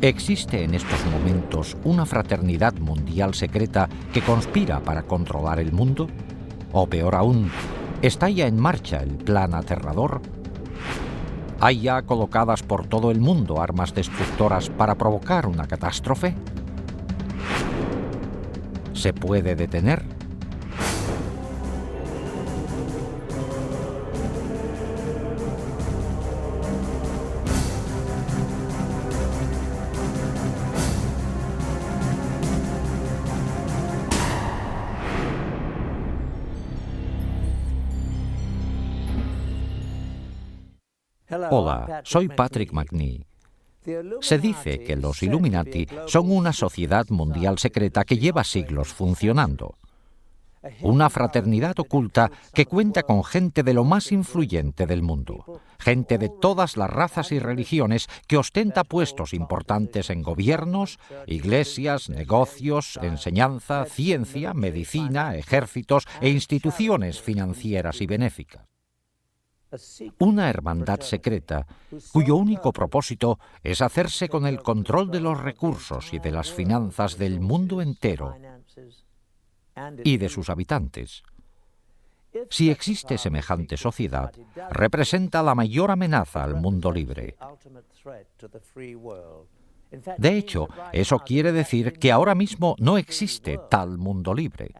¿Existe en estos momentos una fraternidad mundial secreta que conspira para controlar el mundo? O peor aún, ¿está ya en marcha el plan aterrador? ¿Hay ya colocadas por todo el mundo armas destructoras para provocar una catástrofe? ¿Se puede detener? Hola, soy Patrick McNee. Se dice que los Illuminati son una sociedad mundial secreta que lleva siglos funcionando. Una fraternidad oculta que cuenta con gente de lo más influyente del mundo, gente de todas las razas y religiones que ostenta puestos importantes en gobiernos, iglesias, negocios, enseñanza, ciencia, medicina, ejércitos e instituciones financieras y benéficas. Una hermandad secreta cuyo único propósito es hacerse con el control de los recursos y de las finanzas del mundo entero y de sus habitantes. Si existe semejante sociedad, representa la mayor amenaza al mundo libre. De hecho, eso quiere decir que ahora mismo no existe tal mundo libre.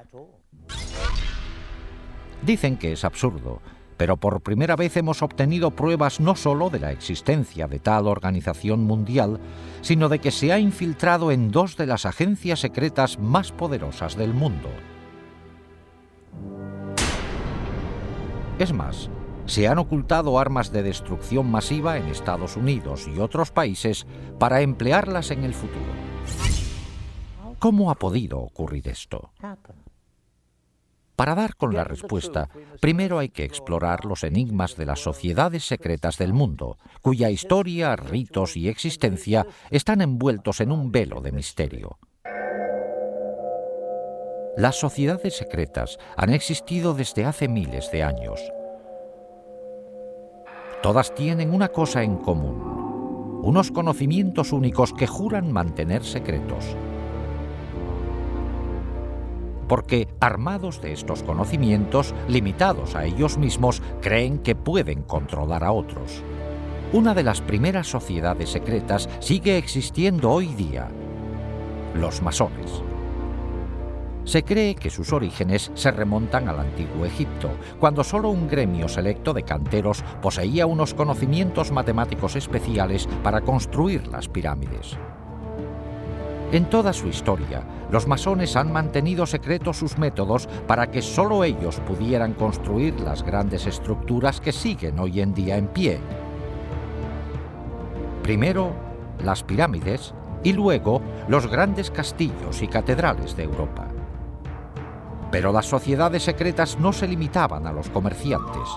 Dicen que es absurdo, pero por primera vez hemos obtenido pruebas no solo de la existencia de tal organización mundial, sino de que se ha infiltrado en dos de las agencias secretas más poderosas del mundo. Es más, se han ocultado armas de destrucción masiva en Estados Unidos y otros países para emplearlas en el futuro. ¿Cómo ha podido ocurrir esto? Para dar con la respuesta, primero hay que explorar los enigmas de las sociedades secretas del mundo, cuya historia, ritos y existencia están envueltos en un velo de misterio. Las sociedades secretas han existido desde hace miles de años. Todas tienen una cosa en común: unos conocimientos únicos que juran mantener secretos. Porque, armados de estos conocimientos, limitados a ellos mismos, creen que pueden controlar a otros. Una de las primeras sociedades secretas sigue existiendo hoy día: los masones. Se cree que sus orígenes se remontan al antiguo Egipto, cuando solo un gremio selecto de canteros poseía unos conocimientos matemáticos especiales para construir las pirámides. En toda su historia, los masones han mantenido secretos sus métodos para que solo ellos pudieran construir las grandes estructuras que siguen hoy en día en pie. Primero, las pirámides y luego los grandes castillos y catedrales de Europa. Pero las sociedades secretas no se limitaban a los comerciantes.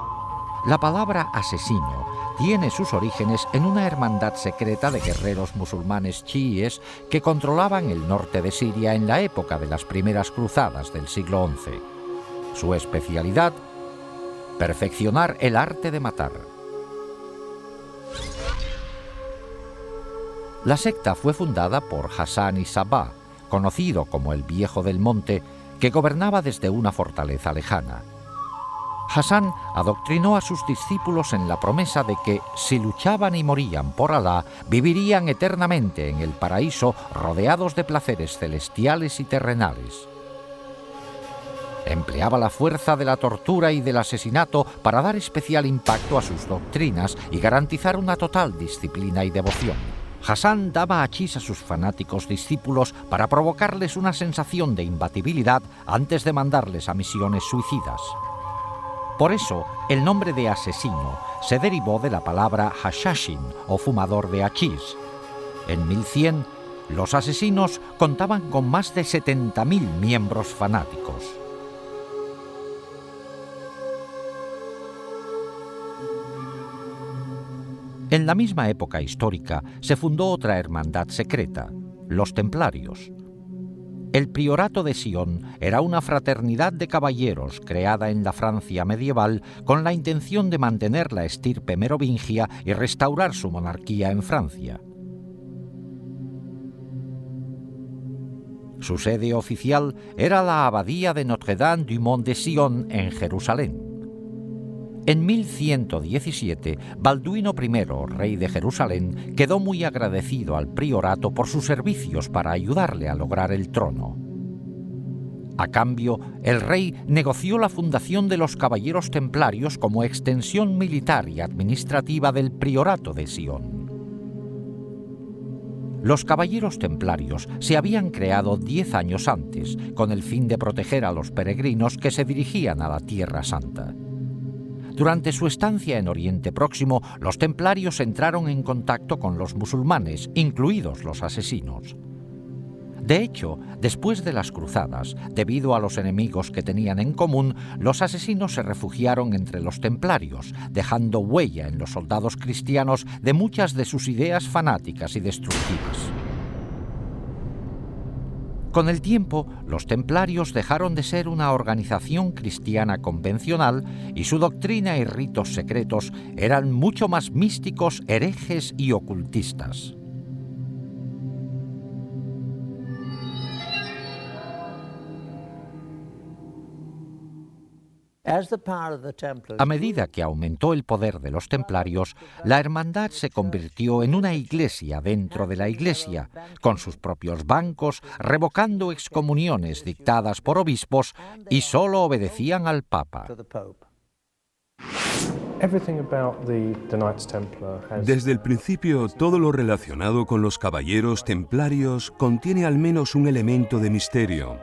La palabra asesino tiene sus orígenes en una hermandad secreta de guerreros musulmanes chiíes que controlaban el norte de Siria en la época de las primeras cruzadas del siglo XI. Su especialidad: perfeccionar el arte de matar. La secta fue fundada por Hassan y Sabah, conocido como el Viejo del Monte, que gobernaba desde una fortaleza lejana. Hassan adoctrinó a sus discípulos en la promesa de que, si luchaban y morían por Alá, vivirían eternamente en el paraíso rodeados de placeres celestiales y terrenales. Empleaba la fuerza de la tortura y del asesinato para dar especial impacto a sus doctrinas y garantizar una total disciplina y devoción. Hassan daba hachís a sus fanáticos discípulos para provocarles una sensación de imbatibilidad antes de mandarles a misiones suicidas. Por eso, el nombre de asesino se derivó de la palabra hashashin, o fumador de hachís. En 1100, los asesinos contaban con más de 70.000 miembros fanáticos. En la misma época histórica se fundó otra hermandad secreta, los Templarios. El Priorato de Sion era una fraternidad de caballeros creada en la Francia medieval con la intención de mantener la estirpe merovingia y restaurar su monarquía en Francia. Su sede oficial era la abadía de Notre-Dame du Mont de Sion en Jerusalén. En 1117, Balduino I, rey de Jerusalén, quedó muy agradecido al priorato por sus servicios para ayudarle a lograr el trono. A cambio, el rey negoció la fundación de los Caballeros Templarios como extensión militar y administrativa del priorato de Sion. Los Caballeros Templarios se habían creado 10 años antes, con el fin de proteger a los peregrinos que se dirigían a la Tierra Santa. Durante su estancia en Oriente Próximo, los templarios entraron en contacto con los musulmanes, incluidos los asesinos. De hecho, después de las cruzadas, debido a los enemigos que tenían en común, los asesinos se refugiaron entre los templarios, dejando huella en los soldados cristianos de muchas de sus ideas fanáticas y destructivas. Con el tiempo, los templarios dejaron de ser una organización cristiana convencional y su doctrina y ritos secretos eran mucho más místicos, herejes y ocultistas. A medida que aumentó el poder de los templarios, la hermandad se convirtió en una iglesia dentro de la iglesia, con sus propios bancos, revocando excomuniones dictadas por obispos y solo obedecían al Papa. Desde el principio, todo lo relacionado con los caballeros templarios contiene al menos un elemento de misterio.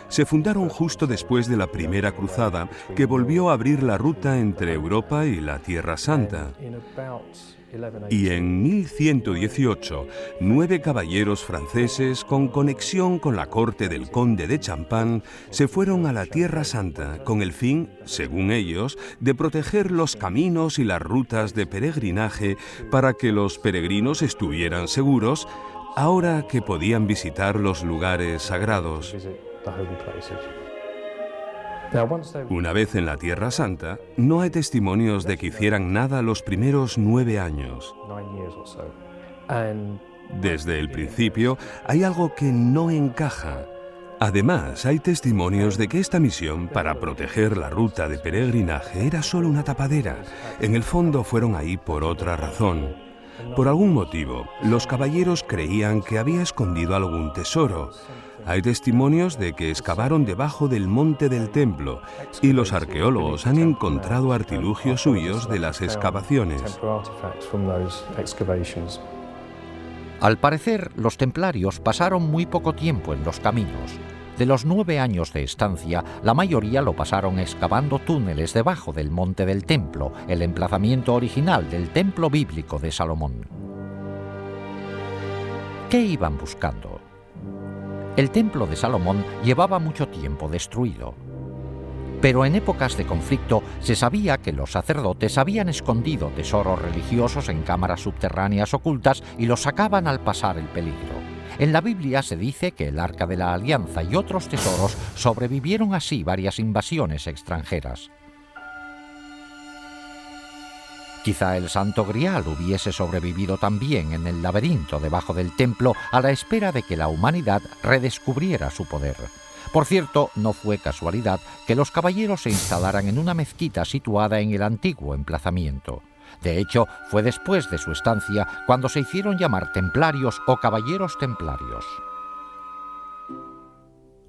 Se fundaron justo después de la Primera Cruzada, que volvió a abrir la ruta entre Europa y la Tierra Santa. Y en 1118, 9 caballeros franceses con conexión con la corte del conde de Champagne se fueron a la Tierra Santa con el fin, según ellos, de proteger los caminos y las rutas de peregrinaje para que los peregrinos estuvieran seguros ahora que podían visitar los lugares sagrados. Una vez en la Tierra Santa, no hay testimonios de que hicieran nada los primeros 9 años. Desde el principio, hay algo que no encaja. Además, hay testimonios de que esta misión para proteger la ruta de peregrinaje era solo una tapadera. En el fondo fueron ahí por otra razón. Por algún motivo, los caballeros creían que había escondido algún tesoro. Hay testimonios de que excavaron debajo del monte del templo y los arqueólogos han encontrado artilugios suyos de las excavaciones. Al parecer, los templarios pasaron muy poco tiempo en los caminos. De los 9 años de estancia, la mayoría lo pasaron excavando túneles debajo del monte del templo, el emplazamiento original del templo bíblico de Salomón. ¿Qué iban buscando? El templo de Salomón llevaba mucho tiempo destruido. Pero en épocas de conflicto se sabía que los sacerdotes habían escondido tesoros religiosos en cámaras subterráneas ocultas y los sacaban al pasar el peligro. En la Biblia se dice que el Arca de la Alianza y otros tesoros sobrevivieron así varias invasiones extranjeras. Quizá el Santo Grial hubiese sobrevivido también en el laberinto debajo del templo a la espera de que la humanidad redescubriera su poder. Por cierto, no fue casualidad que los caballeros se instalaran en una mezquita situada en el antiguo emplazamiento. De hecho, fue después de su estancia cuando se hicieron llamar templarios o caballeros templarios.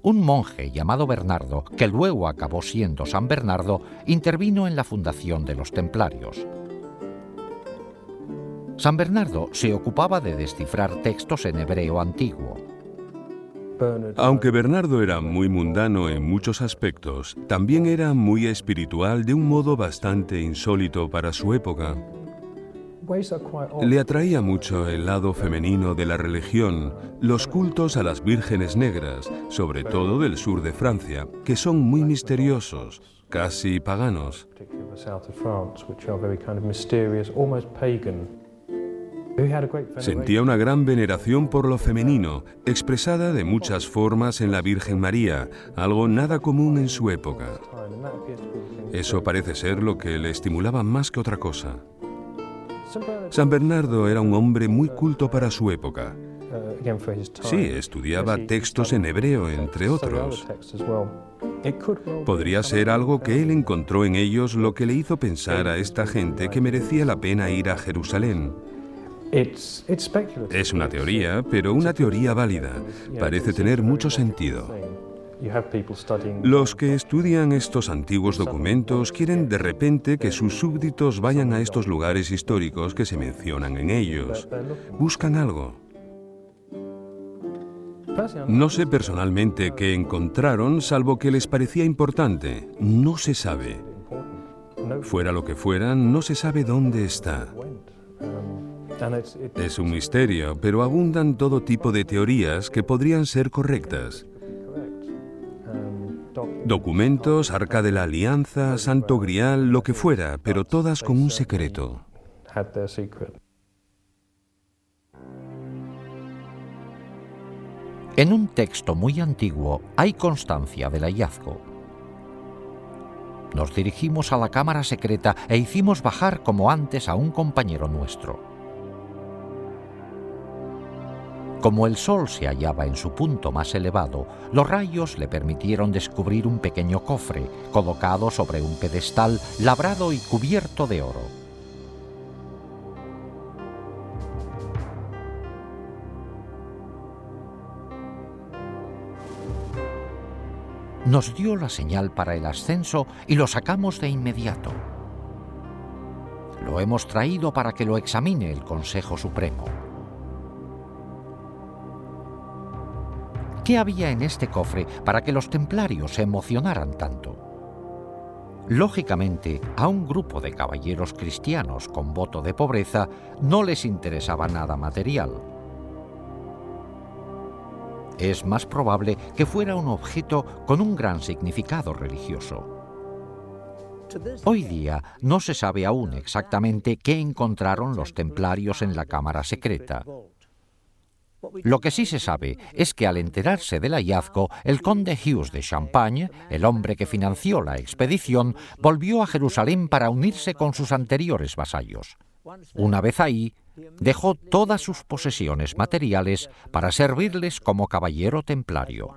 Un monje llamado Bernardo, que luego acabó siendo San Bernardo, intervino en la fundación de los templarios. San Bernardo se ocupaba de descifrar textos en hebreo antiguo. Aunque Bernardo era muy mundano en muchos aspectos, también era muy espiritual de un modo bastante insólito para su época. Le atraía mucho el lado femenino de la religión, los cultos a las vírgenes negras, sobre todo del sur de Francia, que son muy misteriosos, casi paganos. Sentía una gran veneración por lo femenino, expresada de muchas formas en la Virgen María, algo nada común en su época. Eso parece ser lo que le estimulaba más que otra cosa. San Bernardo era un hombre muy culto para su época. Sí, estudiaba textos en hebreo, entre otros. Podría ser algo que él encontró en ellos lo que le hizo pensar a esta gente que merecía la pena ir a Jerusalén. Es una teoría, pero una teoría válida. Parece tener mucho sentido. Los que estudian estos antiguos documentos quieren de repente que sus súbditos vayan a estos lugares históricos que se mencionan en ellos. Buscan algo. No sé personalmente qué encontraron, salvo que les parecía importante. No se sabe. Fuera lo que fuera, no se sabe dónde está. Es un misterio, pero abundan todo tipo de teorías que podrían ser correctas. Documentos, Arca de la Alianza, Santo Grial, lo que fuera, pero todas con un secreto. En un texto muy antiguo hay constancia del hallazgo. Nos dirigimos a la cámara secreta e hicimos bajar como antes a un compañero nuestro. Como el sol se hallaba en su punto más elevado, los rayos le permitieron descubrir un pequeño cofre colocado sobre un pedestal labrado y cubierto de oro. Nos dio la señal para el ascenso y lo sacamos de inmediato. Lo hemos traído para que lo examine el Consejo Supremo. ¿Qué había en este cofre para que los templarios se emocionaran tanto? Lógicamente, a un grupo de caballeros cristianos con voto de pobreza no les interesaba nada material. Es más probable que fuera un objeto con un gran significado religioso. Hoy día no se sabe aún exactamente qué encontraron los templarios en la cámara secreta. Lo que sí se sabe es que al enterarse del hallazgo, el conde Hughes de Champagne, el hombre que financió la expedición, volvió a Jerusalén para unirse con sus anteriores vasallos. Una vez ahí, dejó todas sus posesiones materiales para servirles como caballero templario.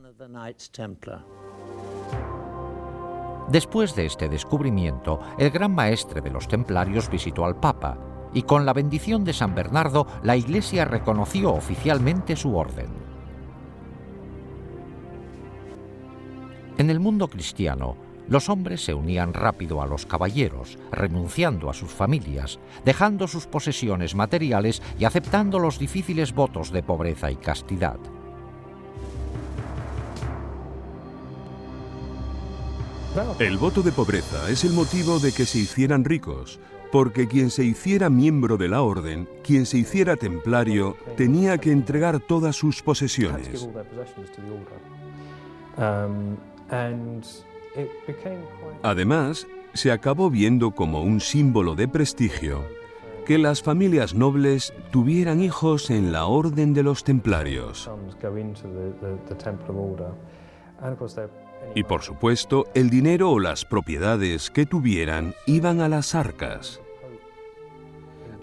Después de este descubrimiento, el gran maestre de los templarios visitó al Papa, y con la bendición de San Bernardo, la Iglesia reconoció oficialmente su orden. En el mundo cristiano, los hombres se unían rápido a los caballeros, renunciando a sus familias, dejando sus posesiones materiales y aceptando los difíciles votos de pobreza y castidad. El voto de pobreza es el motivo de que se hicieran ricos, porque quien se hiciera miembro de la orden, quien se hiciera templario, tenía que entregar todas sus posesiones. Además, se acabó viendo como un símbolo de prestigio que las familias nobles tuvieran hijos en la orden de los templarios. Y por supuesto, el dinero o las propiedades que tuvieran iban a las arcas.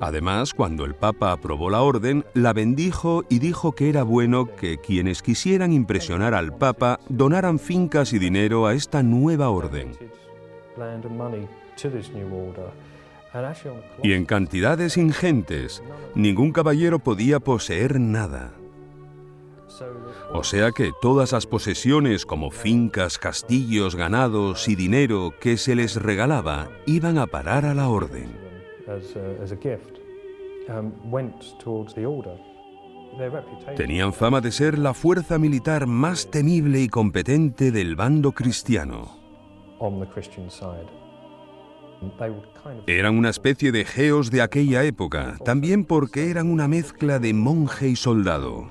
Además, cuando el Papa aprobó la orden, la bendijo y dijo que era bueno que quienes quisieran impresionar al Papa donaran fincas y dinero a esta nueva orden. Y en cantidades ingentes, ningún caballero podía poseer nada. O sea que todas las posesiones como fincas, castillos, ganados y dinero que se les regalaba iban a parar a la orden. Tenían fama de ser la fuerza militar más temible y competente del bando cristiano. Eran una especie de geos de aquella época, también porque eran una mezcla de monje y soldado.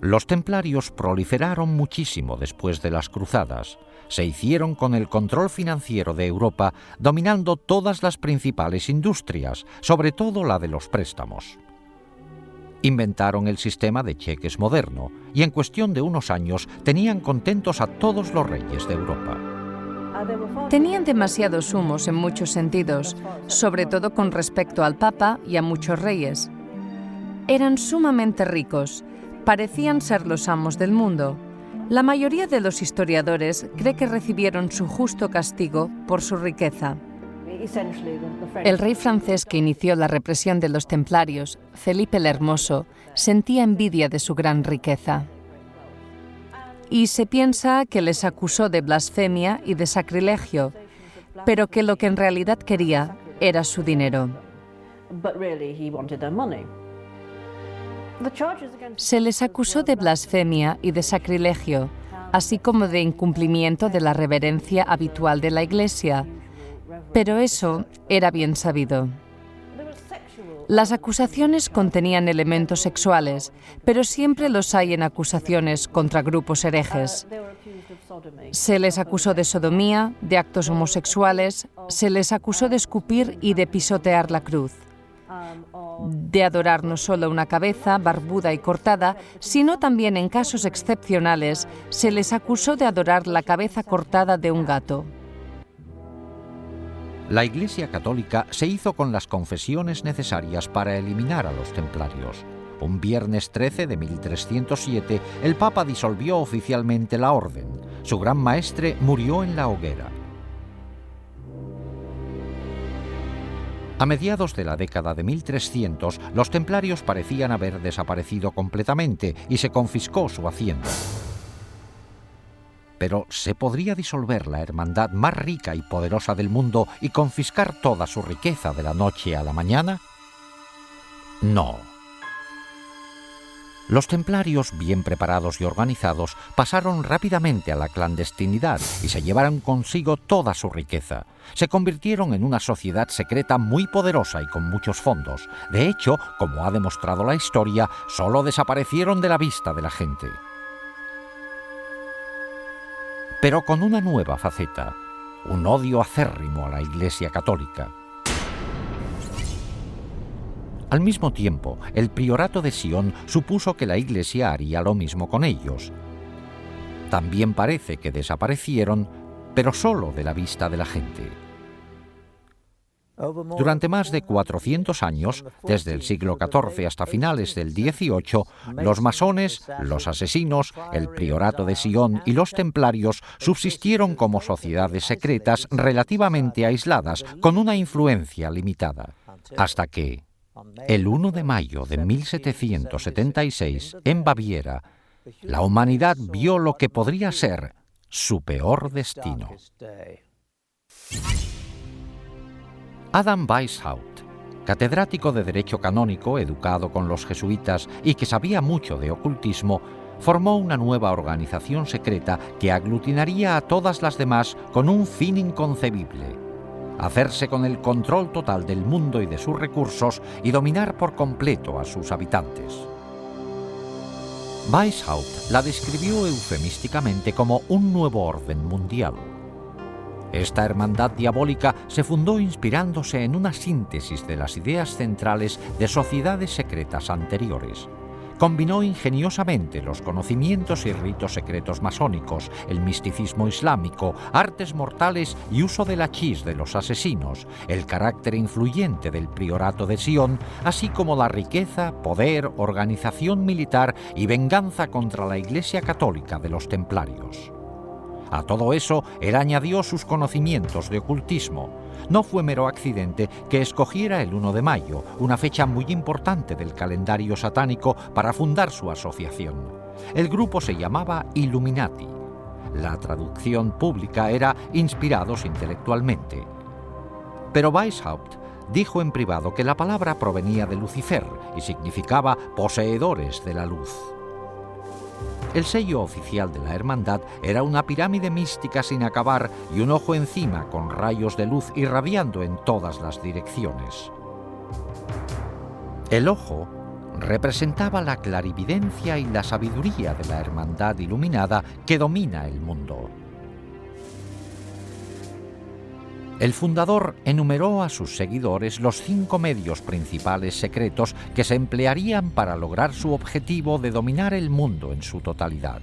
Los templarios proliferaron muchísimo después de las cruzadas. Se hicieron con el control financiero de Europa, dominando todas las principales industrias, sobre todo la de los préstamos. Inventaron el sistema de cheques moderno y en cuestión de unos años tenían contentos a todos los reyes de Europa. Tenían demasiados humos en muchos sentidos, sobre todo con respecto al Papa y a muchos reyes. Eran sumamente ricos, parecían ser los amos del mundo. La mayoría de los historiadores cree que recibieron su justo castigo por su riqueza. El rey francés que inició la represión de los templarios, Felipe el Hermoso, sentía envidia de su gran riqueza. Y se piensa que les acusó de blasfemia y de sacrilegio, pero que lo que en realidad quería era su dinero. Se les acusó de blasfemia y de sacrilegio, así como de incumplimiento de la reverencia habitual de la Iglesia, pero eso era bien sabido. Las acusaciones contenían elementos sexuales, pero siempre los hay en acusaciones contra grupos herejes. Se les acusó de sodomía, de actos homosexuales, se les acusó de escupir y de pisotear la cruz, de adorar no solo una cabeza barbuda y cortada, sino también en casos excepcionales se les acusó de adorar la cabeza cortada de un gato. La Iglesia Católica se hizo con las confesiones necesarias para eliminar a los templarios. Un viernes 13 de 1307, el Papa disolvió oficialmente la orden. Su gran maestre murió en la hoguera. A mediados de la década de 1300, los templarios parecían haber desaparecido completamente y se confiscó su hacienda. Pero ¿se podría disolver la hermandad más rica y poderosa del mundo y confiscar toda su riqueza de la noche a la mañana? No. Los templarios, bien preparados y organizados, pasaron rápidamente a la clandestinidad y se llevaron consigo toda su riqueza. Se convirtieron en una sociedad secreta muy poderosa y con muchos fondos. De hecho, como ha demostrado la historia, solo desaparecieron de la vista de la gente. Pero con una nueva faceta, un odio acérrimo a la Iglesia Católica. Al mismo tiempo, el priorato de Sion supuso que la Iglesia haría lo mismo con ellos. También parece que desaparecieron, pero solo de la vista de la gente. Durante más de 400 años, desde el siglo XIV hasta finales del XVIII, los masones, los asesinos, el priorato de Sion y los templarios subsistieron como sociedades secretas relativamente aisladas, con una influencia limitada, hasta que, el 1 de mayo de 1776, en Baviera, la humanidad vio lo que podría ser su peor destino. Adam Weishaupt, catedrático de Derecho Canónico, educado con los jesuitas y que sabía mucho de ocultismo, formó una nueva organización secreta que aglutinaría a todas las demás con un fin inconcebible: hacerse con el control total del mundo y de sus recursos y dominar por completo a sus habitantes. Weishaupt la describió eufemísticamente como un nuevo orden mundial. Esta hermandad diabólica se fundó inspirándose en una síntesis de las ideas centrales de sociedades secretas anteriores. Combinó ingeniosamente los conocimientos y ritos secretos masónicos, el misticismo islámico, artes mortales y uso del hachís de los asesinos, el carácter influyente del priorato de Sion, así como la riqueza, poder, organización militar y venganza contra la Iglesia Católica de los templarios. A todo eso, él añadió sus conocimientos de ocultismo. No fue mero accidente que escogiera el 1 de mayo, una fecha muy importante del calendario satánico, para fundar su asociación. El grupo se llamaba Illuminati. La traducción pública era inspirados intelectualmente. Pero Weishaupt dijo en privado que la palabra provenía de Lucifer y significaba poseedores de la luz. El sello oficial de la hermandad era una pirámide mística sin acabar y un ojo encima con rayos de luz irradiando en todas las direcciones. El ojo representaba la clarividencia y la sabiduría de la hermandad iluminada que domina el mundo. El fundador enumeró a sus seguidores los 5 medios principales secretos que se emplearían para lograr su objetivo de dominar el mundo en su totalidad.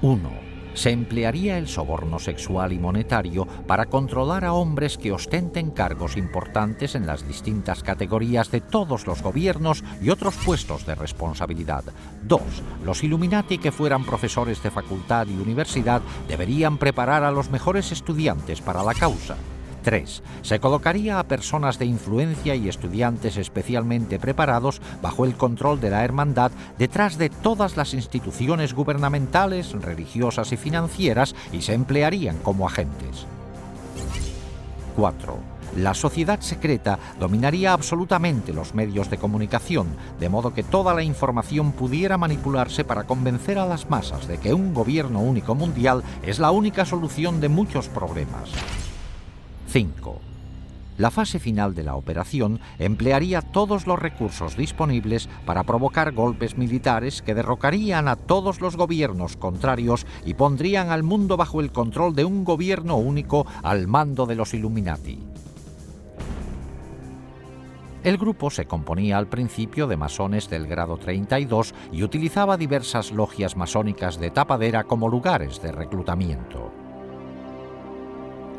1. Se emplearía el soborno sexual y monetario para controlar a hombres que ostenten cargos importantes en las distintas categorías de todos los gobiernos y otros puestos de responsabilidad. 2. Los Illuminati que fueran profesores de facultad y universidad deberían preparar a los mejores estudiantes para la causa. 3. Se colocaría a personas de influencia y estudiantes especialmente preparados bajo el control de la hermandad detrás de todas las instituciones gubernamentales, religiosas y financieras y se emplearían como agentes. 4. La sociedad secreta dominaría absolutamente los medios de comunicación, de modo que toda la información pudiera manipularse para convencer a las masas de que un gobierno único mundial es la única solución de muchos problemas. 5. La fase final de la operación emplearía todos los recursos disponibles para provocar golpes militares que derrocarían a todos los gobiernos contrarios y pondrían al mundo bajo el control de un gobierno único al mando de los Illuminati. El grupo se componía al principio de masones del grado 32 y utilizaba diversas logias masónicas de tapadera como lugares de reclutamiento.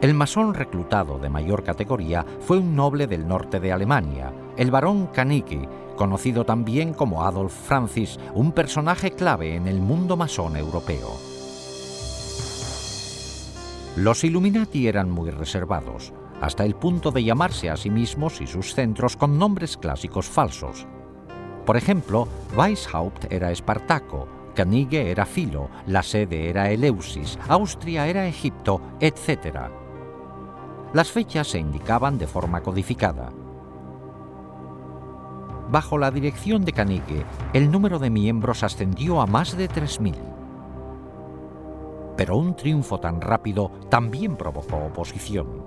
El masón reclutado de mayor categoría fue un noble del norte de Alemania, el barón Kanicki, conocido también como Adolf Francis, un personaje clave en el mundo masón europeo. Los Illuminati eran muy reservados, hasta el punto de llamarse a sí mismos y sus centros con nombres clásicos falsos. Por ejemplo, Weishaupt era Espartaco, Canige era Filo, la sede era Eleusis, Austria era Egipto, etc. Las fechas se indicaban de forma codificada. Bajo la dirección de Canige, el número de miembros ascendió a más de 3.000. Pero un triunfo tan rápido también provocó oposición.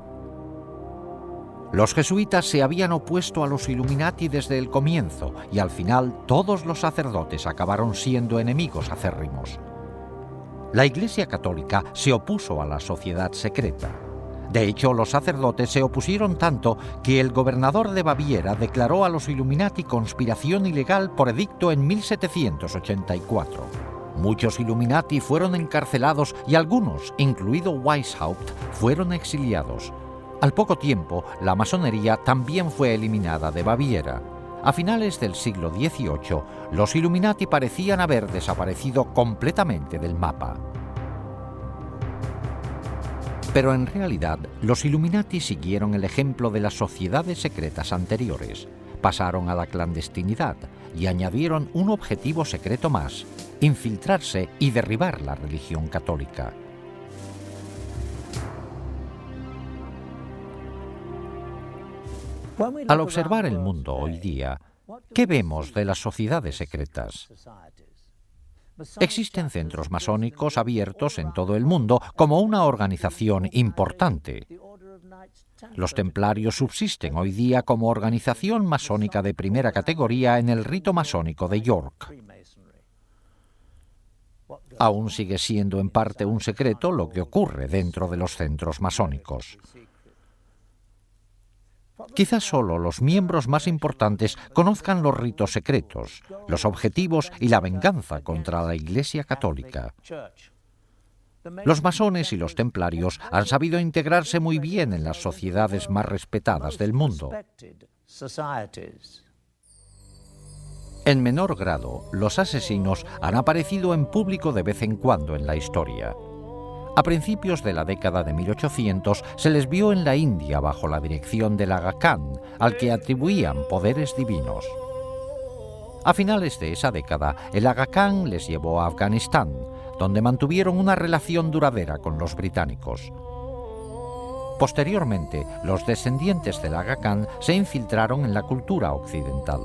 Los jesuitas se habían opuesto a los Illuminati desde el comienzo y al final todos los sacerdotes acabaron siendo enemigos acérrimos. La Iglesia Católica se opuso a la sociedad secreta. De hecho, los sacerdotes se opusieron tanto que el gobernador de Baviera declaró a los Illuminati conspiración ilegal por edicto en 1784. Muchos Illuminati fueron encarcelados y algunos, incluido Weishaupt, fueron exiliados. Al poco tiempo, la masonería también fue eliminada de Baviera. A finales del siglo XVIII, los Illuminati parecían haber desaparecido completamente del mapa. Pero en realidad, los Illuminati siguieron el ejemplo de las sociedades secretas anteriores. Pasaron a la clandestinidad y añadieron un objetivo secreto más: infiltrarse y derribar la religión católica. Al observar el mundo hoy día, ¿qué vemos de las sociedades secretas? Existen centros masónicos abiertos en todo el mundo como una organización importante. Los templarios subsisten hoy día como organización masónica de primera categoría en el rito masónico de York. Aún sigue siendo en parte un secreto lo que ocurre dentro de los centros masónicos. Quizás solo los miembros más importantes conozcan los ritos secretos, los objetivos y la venganza contra la Iglesia Católica. Los masones y los templarios han sabido integrarse muy bien en las sociedades más respetadas del mundo. En menor grado, los asesinos han aparecido en público de vez en cuando en la historia. A principios de la década de 1800 se les vio en la India bajo la dirección del Aga Khan, al que atribuían poderes divinos. A finales de esa década, el Aga Khan les llevó a Afganistán, donde mantuvieron una relación duradera con los británicos. Posteriormente, los descendientes del Aga Khan se infiltraron en la cultura occidental.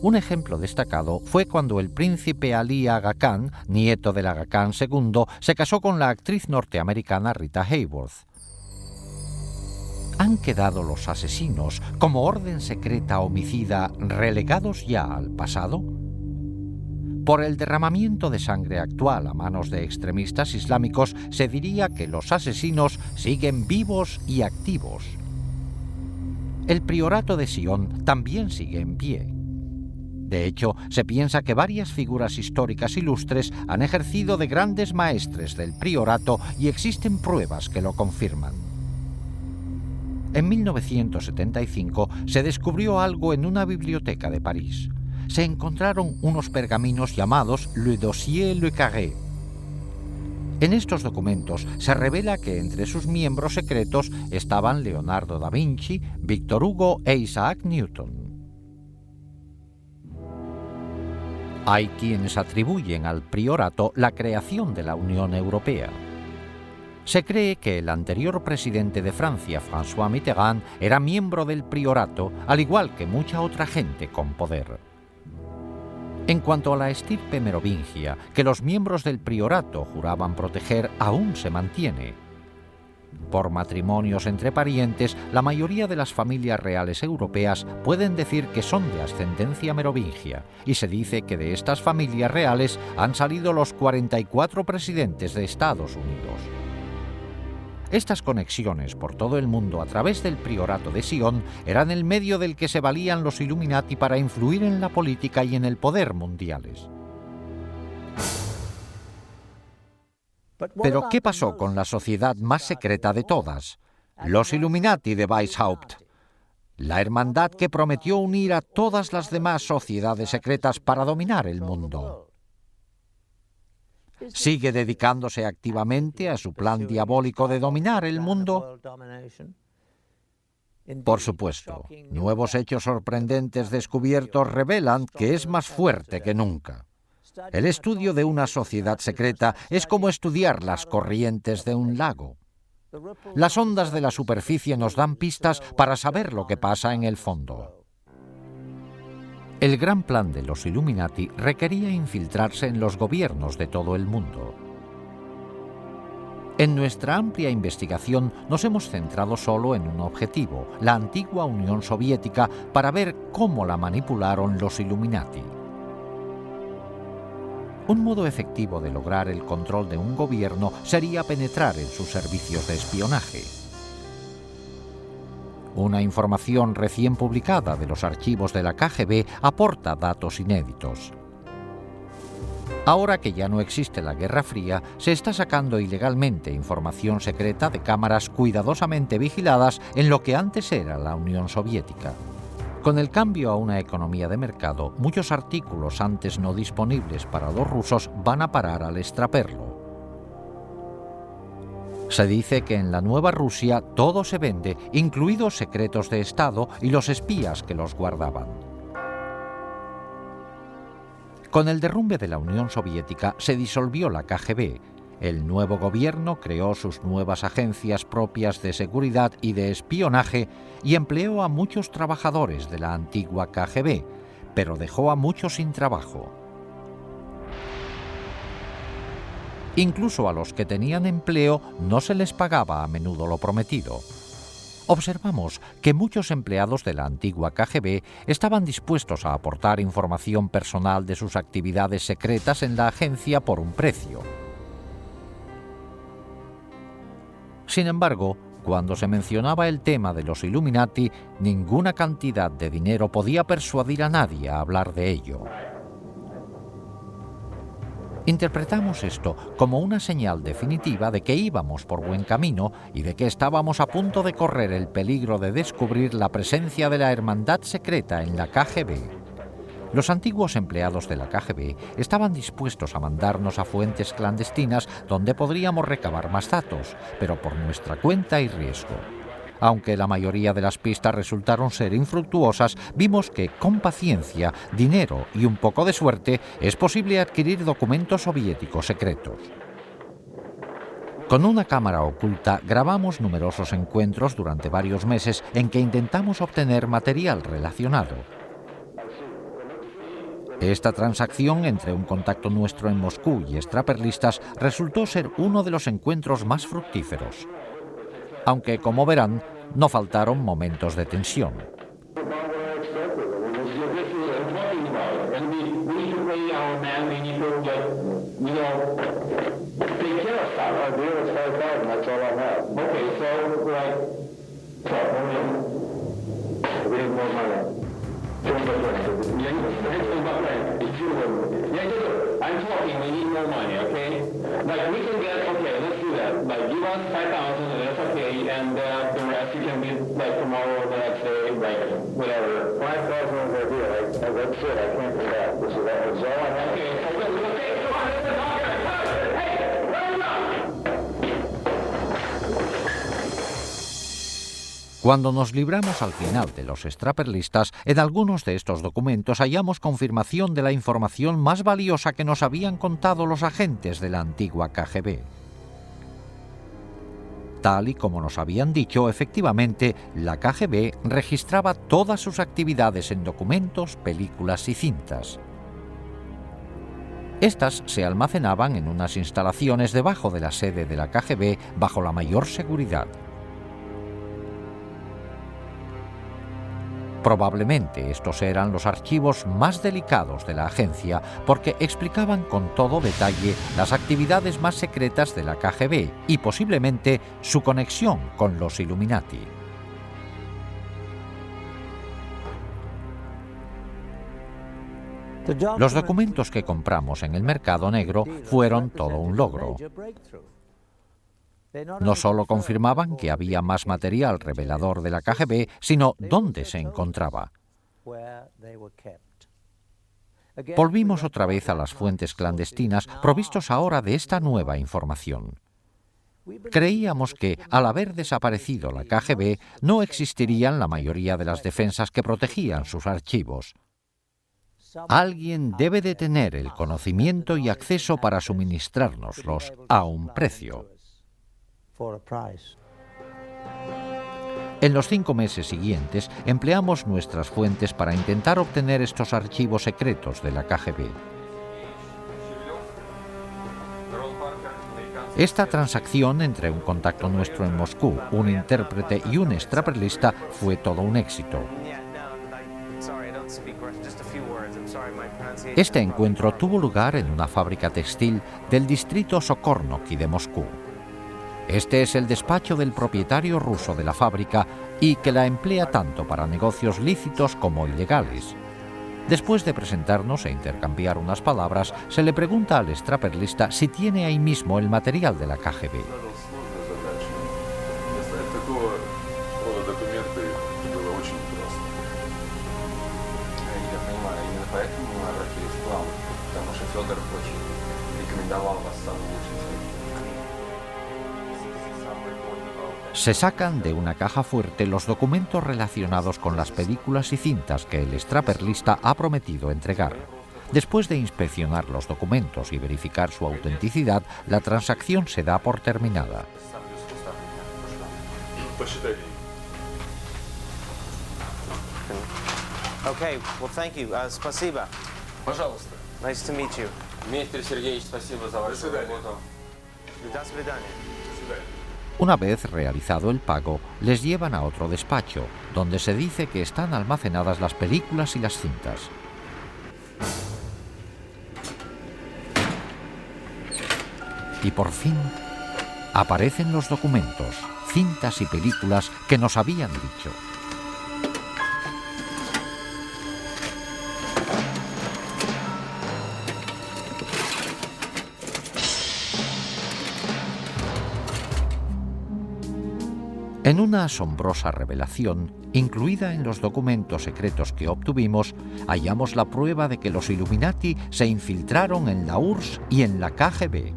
Un ejemplo destacado fue cuando el príncipe Ali Aga Khan, nieto del Aga Khan II, se casó con la actriz norteamericana Rita Hayworth. ¿Han quedado los asesinos, como orden secreta homicida, relegados ya al pasado? Por el derramamiento de sangre actual a manos de extremistas islámicos, se diría que los asesinos siguen vivos y activos. El priorato de Sion también sigue en pie. De hecho, se piensa que varias figuras históricas ilustres han ejercido de grandes maestres del priorato y existen pruebas que lo confirman. En 1975 se descubrió algo en una biblioteca de París. Se encontraron unos pergaminos llamados Le Dossier Le Carré. En estos documentos se revela que entre sus miembros secretos estaban Leonardo da Vinci, Víctor Hugo e Isaac Newton. Hay quienes atribuyen al priorato la creación de la Unión Europea. Se cree que el anterior presidente de Francia, François Mitterrand, era miembro del priorato, al igual que mucha otra gente con poder. En cuanto a la estirpe merovingia, que los miembros del priorato juraban proteger, aún se mantiene. Por matrimonios entre parientes, la mayoría de las familias reales europeas pueden decir que son de ascendencia merovingia, y se dice que de estas familias reales han salido los 44 presidentes de Estados Unidos. Estas conexiones por todo el mundo a través del priorato de Sion eran el medio del que se valían los Illuminati para influir en la política y en el poder mundiales. Pero, ¿qué pasó con la sociedad más secreta de todas? Los Illuminati de Weishaupt. La hermandad que prometió unir a todas las demás sociedades secretas para dominar el mundo. ¿Sigue dedicándose activamente a su plan diabólico de dominar el mundo? Por supuesto, nuevos hechos sorprendentes descubiertos revelan que es más fuerte que nunca. El estudio de una sociedad secreta es como estudiar las corrientes de un lago. Las ondas de la superficie nos dan pistas para saber lo que pasa en el fondo. El gran plan de los Illuminati requería infiltrarse en los gobiernos de todo el mundo. En nuestra amplia investigación nos hemos centrado solo en un objetivo, la antigua Unión Soviética, para ver cómo la manipularon los Illuminati. Un modo efectivo de lograr el control de un gobierno sería penetrar en sus servicios de espionaje. Una información recién publicada de los archivos de la KGB aporta datos inéditos. Ahora que ya no existe la Guerra Fría, se está sacando ilegalmente información secreta de cámaras cuidadosamente vigiladas en lo que antes era la Unión Soviética. Con el cambio a una economía de mercado, muchos artículos antes no disponibles para los rusos van a parar al extraperlo. Se dice que en la nueva Rusia todo se vende, incluidos secretos de Estado y los espías que los guardaban. Con el derrumbe de la Unión Soviética se disolvió la KGB. El nuevo gobierno creó sus nuevas agencias propias de seguridad y de espionaje y empleó a muchos trabajadores de la antigua KGB, pero dejó a muchos sin trabajo. Incluso a los que tenían empleo no se les pagaba a menudo lo prometido. Observamos que muchos empleados de la antigua KGB estaban dispuestos a aportar información personal de sus actividades secretas en la agencia por un precio. Sin embargo, cuando se mencionaba el tema de los Illuminati, ninguna cantidad de dinero podía persuadir a nadie a hablar de ello. Interpretamos esto como una señal definitiva de que íbamos por buen camino y de que estábamos a punto de correr el peligro de descubrir la presencia de la hermandad secreta en la KGB. Los antiguos empleados de la KGB estaban dispuestos a mandarnos a fuentes clandestinas donde podríamos recabar más datos, pero por nuestra cuenta y riesgo. Aunque la mayoría de las pistas resultaron ser infructuosas, vimos que con paciencia, dinero y un poco de suerte es posible adquirir documentos soviéticos secretos. Con una cámara oculta grabamos numerosos encuentros durante varios meses en que intentamos obtener material relacionado. Esta transacción entre un contacto nuestro en Moscú y extraperlistas resultó ser uno de los encuentros más fructíferos. Aunque, como verán, no faltaron momentos de tensión. Cuando nos libramos al final de los extraperlistas, en algunos de estos documentos hallamos confirmación de la información más valiosa que nos habían contado los agentes de la antigua KGB. Tal y como nos habían dicho, efectivamente, la KGB registraba todas sus actividades en documentos, películas y cintas. Estas se almacenaban en unas instalaciones debajo de la sede de la KGB bajo la mayor seguridad. Probablemente estos eran los archivos más delicados de la agencia porque explicaban con todo detalle las actividades más secretas de la KGB y posiblemente su conexión con los Illuminati. Los documentos que compramos en el mercado negro fueron todo un logro. No solo confirmaban que había más material revelador de la KGB, sino dónde se encontraba. Volvimos otra vez a las fuentes clandestinas, provistos ahora de esta nueva información. Creíamos que, al haber desaparecido la KGB, no existirían la mayoría de las defensas que protegían sus archivos. Alguien debe de tener el conocimiento y acceso para suministrárnoslos a un precio. En los 5 meses siguientes, empleamos nuestras fuentes para intentar obtener estos archivos secretos de la KGB. Esta transacción entre un contacto nuestro en Moscú, un intérprete y un extraperlista fue todo un éxito. Este encuentro tuvo lugar en una fábrica textil del distrito Sokornoky de Moscú. Este es el despacho del propietario ruso de la fábrica y que la emplea tanto para negocios lícitos como ilegales. Después de presentarnos e intercambiar unas palabras, se le pregunta al extraperlista si tiene ahí mismo el material de la KGB. Se sacan de una caja fuerte los documentos relacionados con las películas y cintas que el extraperlista ha prometido entregar. Después de inspeccionar los documentos y verificar su autenticidad, la transacción se da por terminada. Okay, well, thank you. Спасибо. Пожалуйста. Nice to meet you. Дмитрий Сергеевич, спасибо за вашу работу. До свидания. Una vez realizado el pago, les llevan a otro despacho, donde se dice que están almacenadas las películas y las cintas. Y por fin, aparecen los documentos, cintas y películas que nos habían dicho. En una asombrosa revelación, incluida en los documentos secretos que obtuvimos, hallamos la prueba de que los Illuminati se infiltraron en la URSS y en la KGB.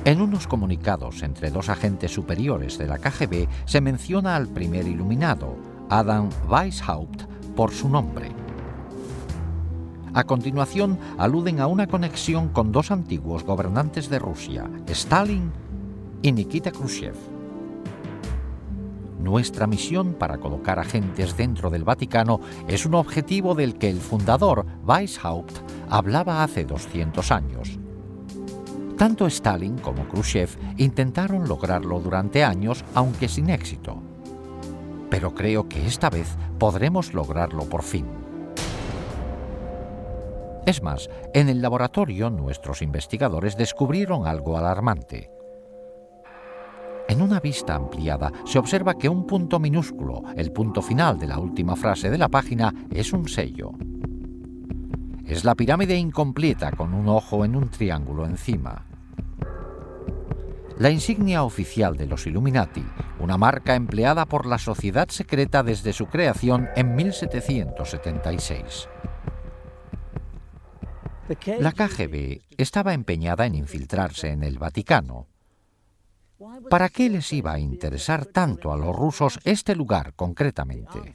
En unos comunicados entre 2 agentes superiores de la KGB se menciona al primer iluminado, Adam Weishaupt, por su nombre. A continuación, aluden a una conexión con 2 antiguos gobernantes de Rusia, Stalin y Nikita Khrushchev. Nuestra misión para colocar agentes dentro del Vaticano es un objetivo del que el fundador, Weishaupt, hablaba hace 200 años. Tanto Stalin como Khrushchev intentaron lograrlo durante años, aunque sin éxito. Pero creo que esta vez podremos lograrlo por fin. Es más, en el laboratorio nuestros investigadores descubrieron algo alarmante. En una vista ampliada se observa que un punto minúsculo, el punto final de la última frase de la página, es un sello. es la pirámide incompleta con un ojo en un triángulo encima. La insignia oficial de los Illuminati, una marca empleada por la sociedad secreta desde su creación en 1776. La KGB estaba empeñada en infiltrarse en el Vaticano. ¿Para qué les iba a interesar tanto a los rusos este lugar concretamente?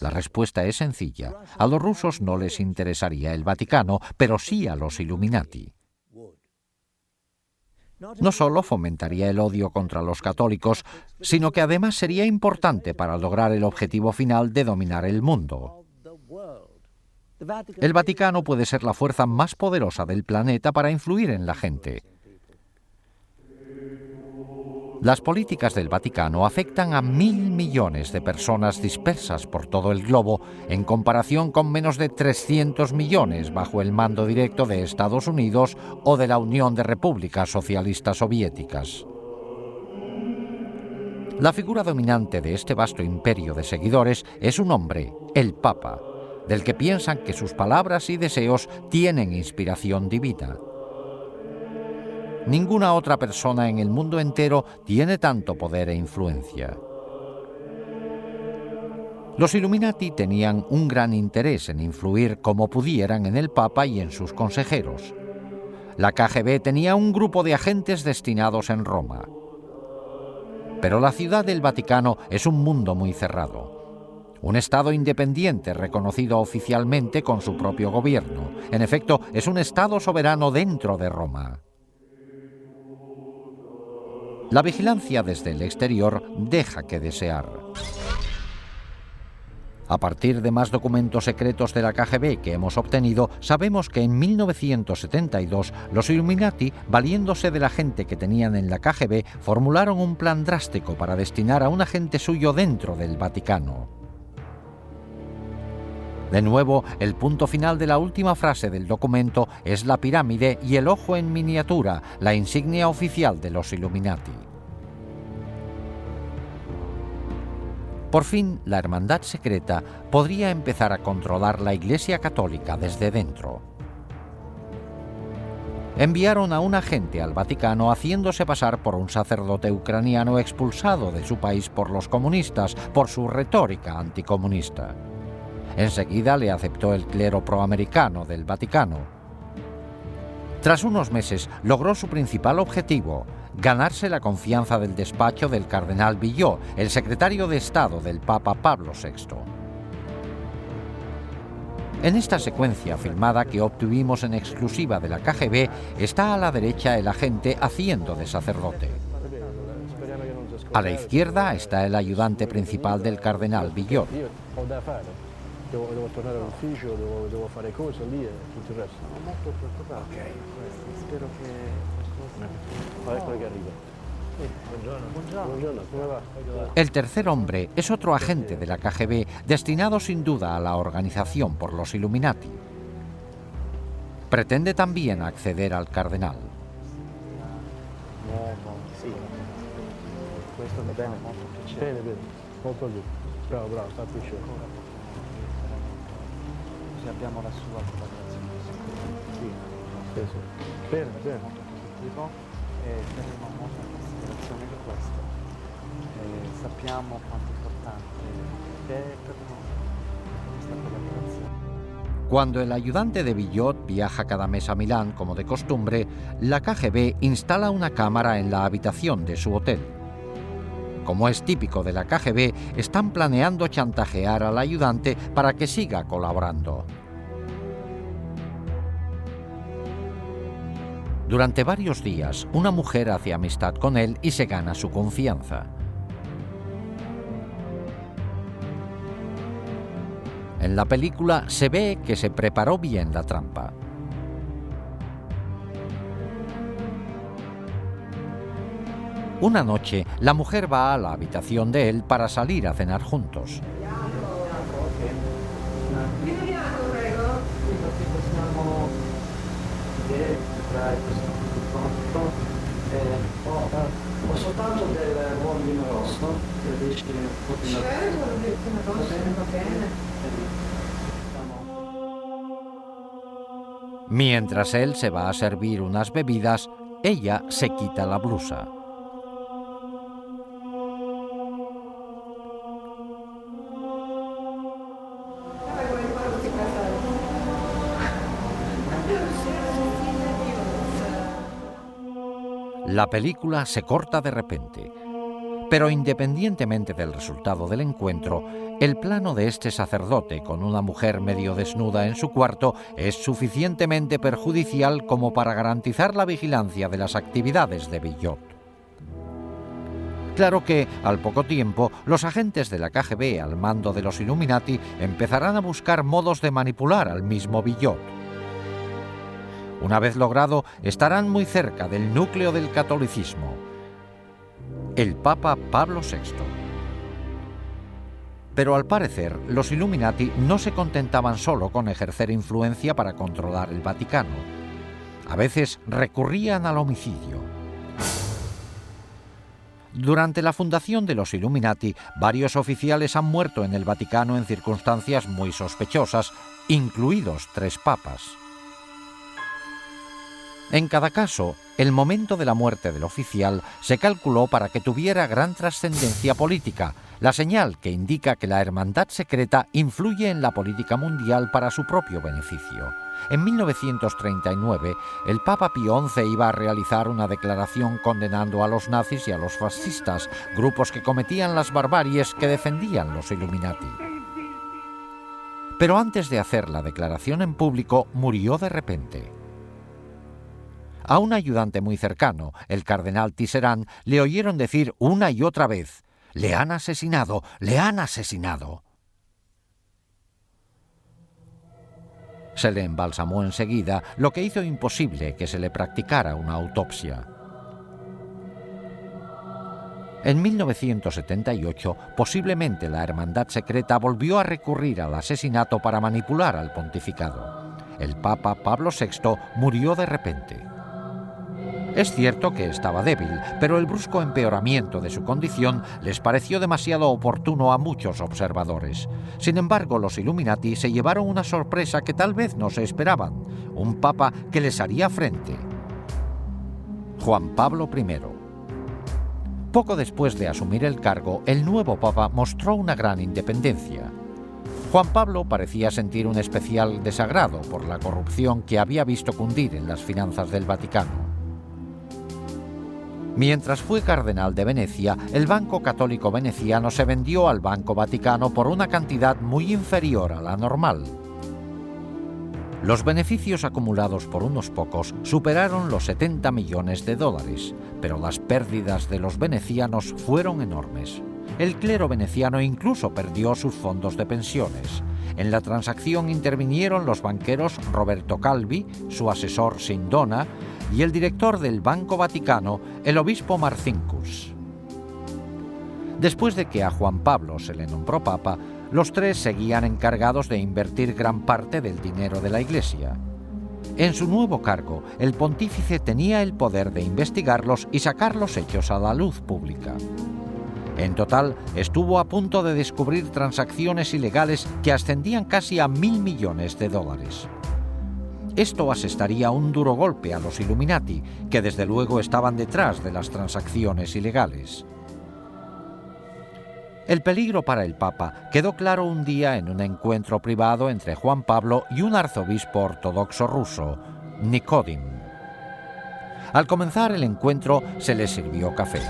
La respuesta es sencilla. A los rusos no les interesaría el Vaticano, pero sí a los Illuminati. No solo fomentaría el odio contra los católicos, sino que además sería importante para lograr el objetivo final de dominar el mundo. El Vaticano puede ser la fuerza más poderosa del planeta para influir en la gente. Las políticas del Vaticano afectan a 1.000 millones de personas dispersas por todo el globo, en comparación con menos de 300 millones bajo el mando directo de Estados Unidos o de la Unión de Repúblicas Socialistas Soviéticas. La figura dominante de este vasto imperio de seguidores es un hombre, el Papa, del que piensan que sus palabras y deseos tienen inspiración divina. Ninguna otra persona en el mundo entero tiene tanto poder e influencia. Los Illuminati tenían un gran interés en influir como pudieran en el Papa y en sus consejeros. La KGB tenía un grupo de agentes destinados en Roma. Pero la ciudad del Vaticano es un mundo muy cerrado. Un Estado independiente reconocido oficialmente con su propio gobierno. En efecto, es un Estado soberano dentro de Roma. La vigilancia desde el exterior deja que desear. A partir de más documentos secretos de la KGB que hemos obtenido, sabemos que en 1972 los Illuminati, valiéndose de la gente que tenían en la KGB, formularon un plan drástico para destinar a un agente suyo dentro del Vaticano. De nuevo, el punto final de la última frase del documento es la pirámide y el ojo en miniatura, la insignia oficial de los Illuminati. Por fin, la hermandad secreta podría empezar a controlar la Iglesia Católica desde dentro. Enviaron a un agente al Vaticano haciéndose pasar por un sacerdote ucraniano expulsado de su país por los comunistas por su retórica anticomunista. Enseguida le aceptó el clero proamericano del Vaticano. Tras unos meses logró su principal objetivo, ganarse la confianza del despacho del cardenal Villot, el secretario de Estado del Papa Pablo VI. En esta secuencia filmada que obtuvimos en exclusiva de la KGB está a la derecha el agente haciendo de sacerdote. A la izquierda está el ayudante principal del cardenal Villot. Devo tornare all'ufficio, devo fare cose lì e tutto il resto. Sono molto preoccupato. Ok, spero che... Ecco che arriva. Buongiorno, come va? El tercer hombre es otro agente de la KGB destinado sin duda a la organización por los Illuminati. Pretende también acceder al cardenal. Sì, questo va bene, molto piacere. Bene, molto bene. Bravo, sta piacere. Abbiamo la sua collaborazione. Sì. Bene. Molto positivo e terremo molta considerazione di questo. Sappiamo quanto è importante per noi questa collaborazione. Cuando el ayudante de Villot viaja cada mes a Milán, como de costumbre, la KGB instala una cámara en la habitación de su hotel. Como es típico de la KGB, están planeando chantajear al ayudante para que siga colaborando. Durante varios días, una mujer hace amistad con él y se gana su confianza. En la película se ve que se preparó bien la trampa. Una noche, la mujer va a la habitación de él para salir a cenar juntos. Mientras él se va a servir unas bebidas, ella se quita la blusa. La película se corta de repente, pero independientemente del resultado del encuentro, el plano de este sacerdote con una mujer medio desnuda en su cuarto es suficientemente perjudicial como para garantizar la vigilancia de las actividades de Villot. Claro que, al poco tiempo, los agentes de la KGB al mando de los Illuminati empezarán a buscar modos de manipular al mismo Villot. Una vez logrado, estarán muy cerca del núcleo del catolicismo, el Papa Pablo VI. Pero al parecer, los Illuminati no se contentaban solo con ejercer influencia para controlar el Vaticano. A veces recurrían al homicidio. Durante la fundación de los Illuminati, varios oficiales han muerto en el Vaticano en circunstancias muy sospechosas, incluidos 3 papas. En cada caso, el momento de la muerte del oficial se calculó para que tuviera gran trascendencia política, la señal que indica que la hermandad secreta influye en la política mundial para su propio beneficio. En 1939, el Papa Pío XI iba a realizar una declaración condenando a los nazis y a los fascistas, grupos que cometían las barbaries que defendían los Illuminati. Pero antes de hacer la declaración en público, murió de repente. A un ayudante muy cercano, el cardenal Tisserand, le oyeron decir una y otra vez: «Le han asesinado, le han asesinado». Se le embalsamó enseguida, lo que hizo imposible que se le practicara una autopsia. En 1978, posiblemente la hermandad secreta volvió a recurrir al asesinato para manipular al pontificado. El Papa Pablo VI murió de repente. Es cierto que estaba débil, pero el brusco empeoramiento de su condición les pareció demasiado oportuno a muchos observadores. Sin embargo, los Illuminati se llevaron una sorpresa que tal vez no se esperaban: un papa que les haría frente. Juan Pablo I. Poco después de asumir el cargo, el nuevo papa mostró una gran independencia. Juan Pablo parecía sentir un especial desagrado por la corrupción que había visto cundir en las finanzas del Vaticano. Mientras fue cardenal de Venecia, el Banco Católico Veneciano se vendió al Banco Vaticano por una cantidad muy inferior a la normal. Los beneficios acumulados por unos pocos superaron los 70 millones de dólares, pero las pérdidas de los venecianos fueron enormes. El clero veneciano incluso perdió sus fondos de pensiones. En la transacción intervinieron los banqueros Roberto Calvi, su asesor Sindona, y el director del Banco Vaticano, el obispo Marcinkus. Después de que a Juan Pablo se le nombró papa, los 3 seguían encargados de invertir gran parte del dinero de la Iglesia. En su nuevo cargo, el pontífice tenía el poder de investigarlos y sacar los hechos a la luz pública. En total, estuvo a punto de descubrir transacciones ilegales que ascendían casi a 1.000 millones de dólares. Esto asestaría un duro golpe a los Illuminati, que desde luego estaban detrás de las transacciones ilegales. El peligro para el Papa quedó claro un día en un encuentro privado entre Juan Pablo y un arzobispo ortodoxo ruso, Nikodim. Al comenzar el encuentro se le sirvió café.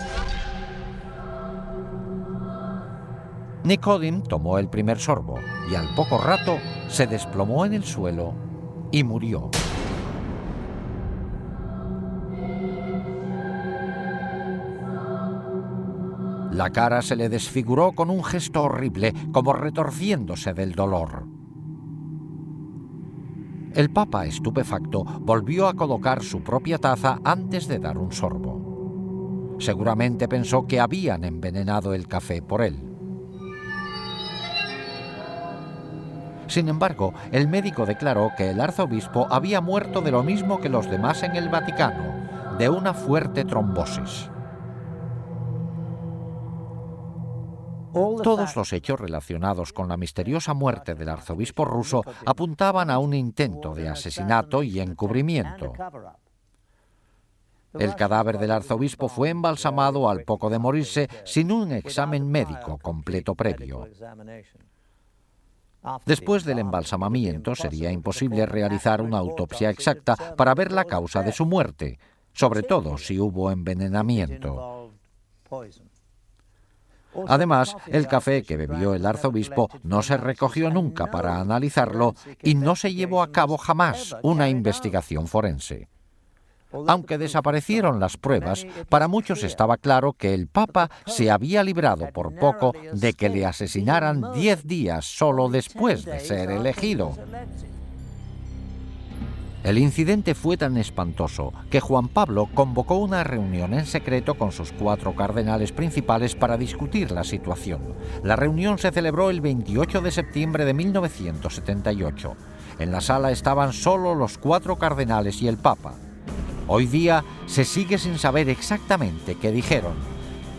Nikodim tomó el primer sorbo y al poco rato se desplomó en el suelo y murió. La cara se le desfiguró con un gesto horrible, como retorciéndose del dolor. El Papa, estupefacto, volvió a colocar su propia taza antes de dar un sorbo. Seguramente pensó que habían envenenado el café por él. Sin embargo, el médico declaró que el arzobispo había muerto de lo mismo que los demás en el Vaticano, de una fuerte trombosis. Todos los hechos relacionados con la misteriosa muerte del arzobispo ruso apuntaban a un intento de asesinato y encubrimiento. El cadáver del arzobispo fue embalsamado al poco de morirse sin un examen médico completo previo. Después del embalsamamiento sería imposible realizar una autopsia exacta para ver la causa de su muerte, sobre todo si hubo envenenamiento. Además, el café que bebió el arzobispo no se recogió nunca para analizarlo y no se llevó a cabo jamás una investigación forense. Aunque desaparecieron las pruebas, para muchos estaba claro que el Papa se había librado por poco de que le asesinaran 10 días solo después de ser elegido. El incidente fue tan espantoso que Juan Pablo convocó una reunión en secreto con sus 4 cardenales principales para discutir la situación. La reunión se celebró el 28 de septiembre de 1978. En la sala estaban solo los 4 cardenales y el Papa. Hoy día se sigue sin saber exactamente qué dijeron,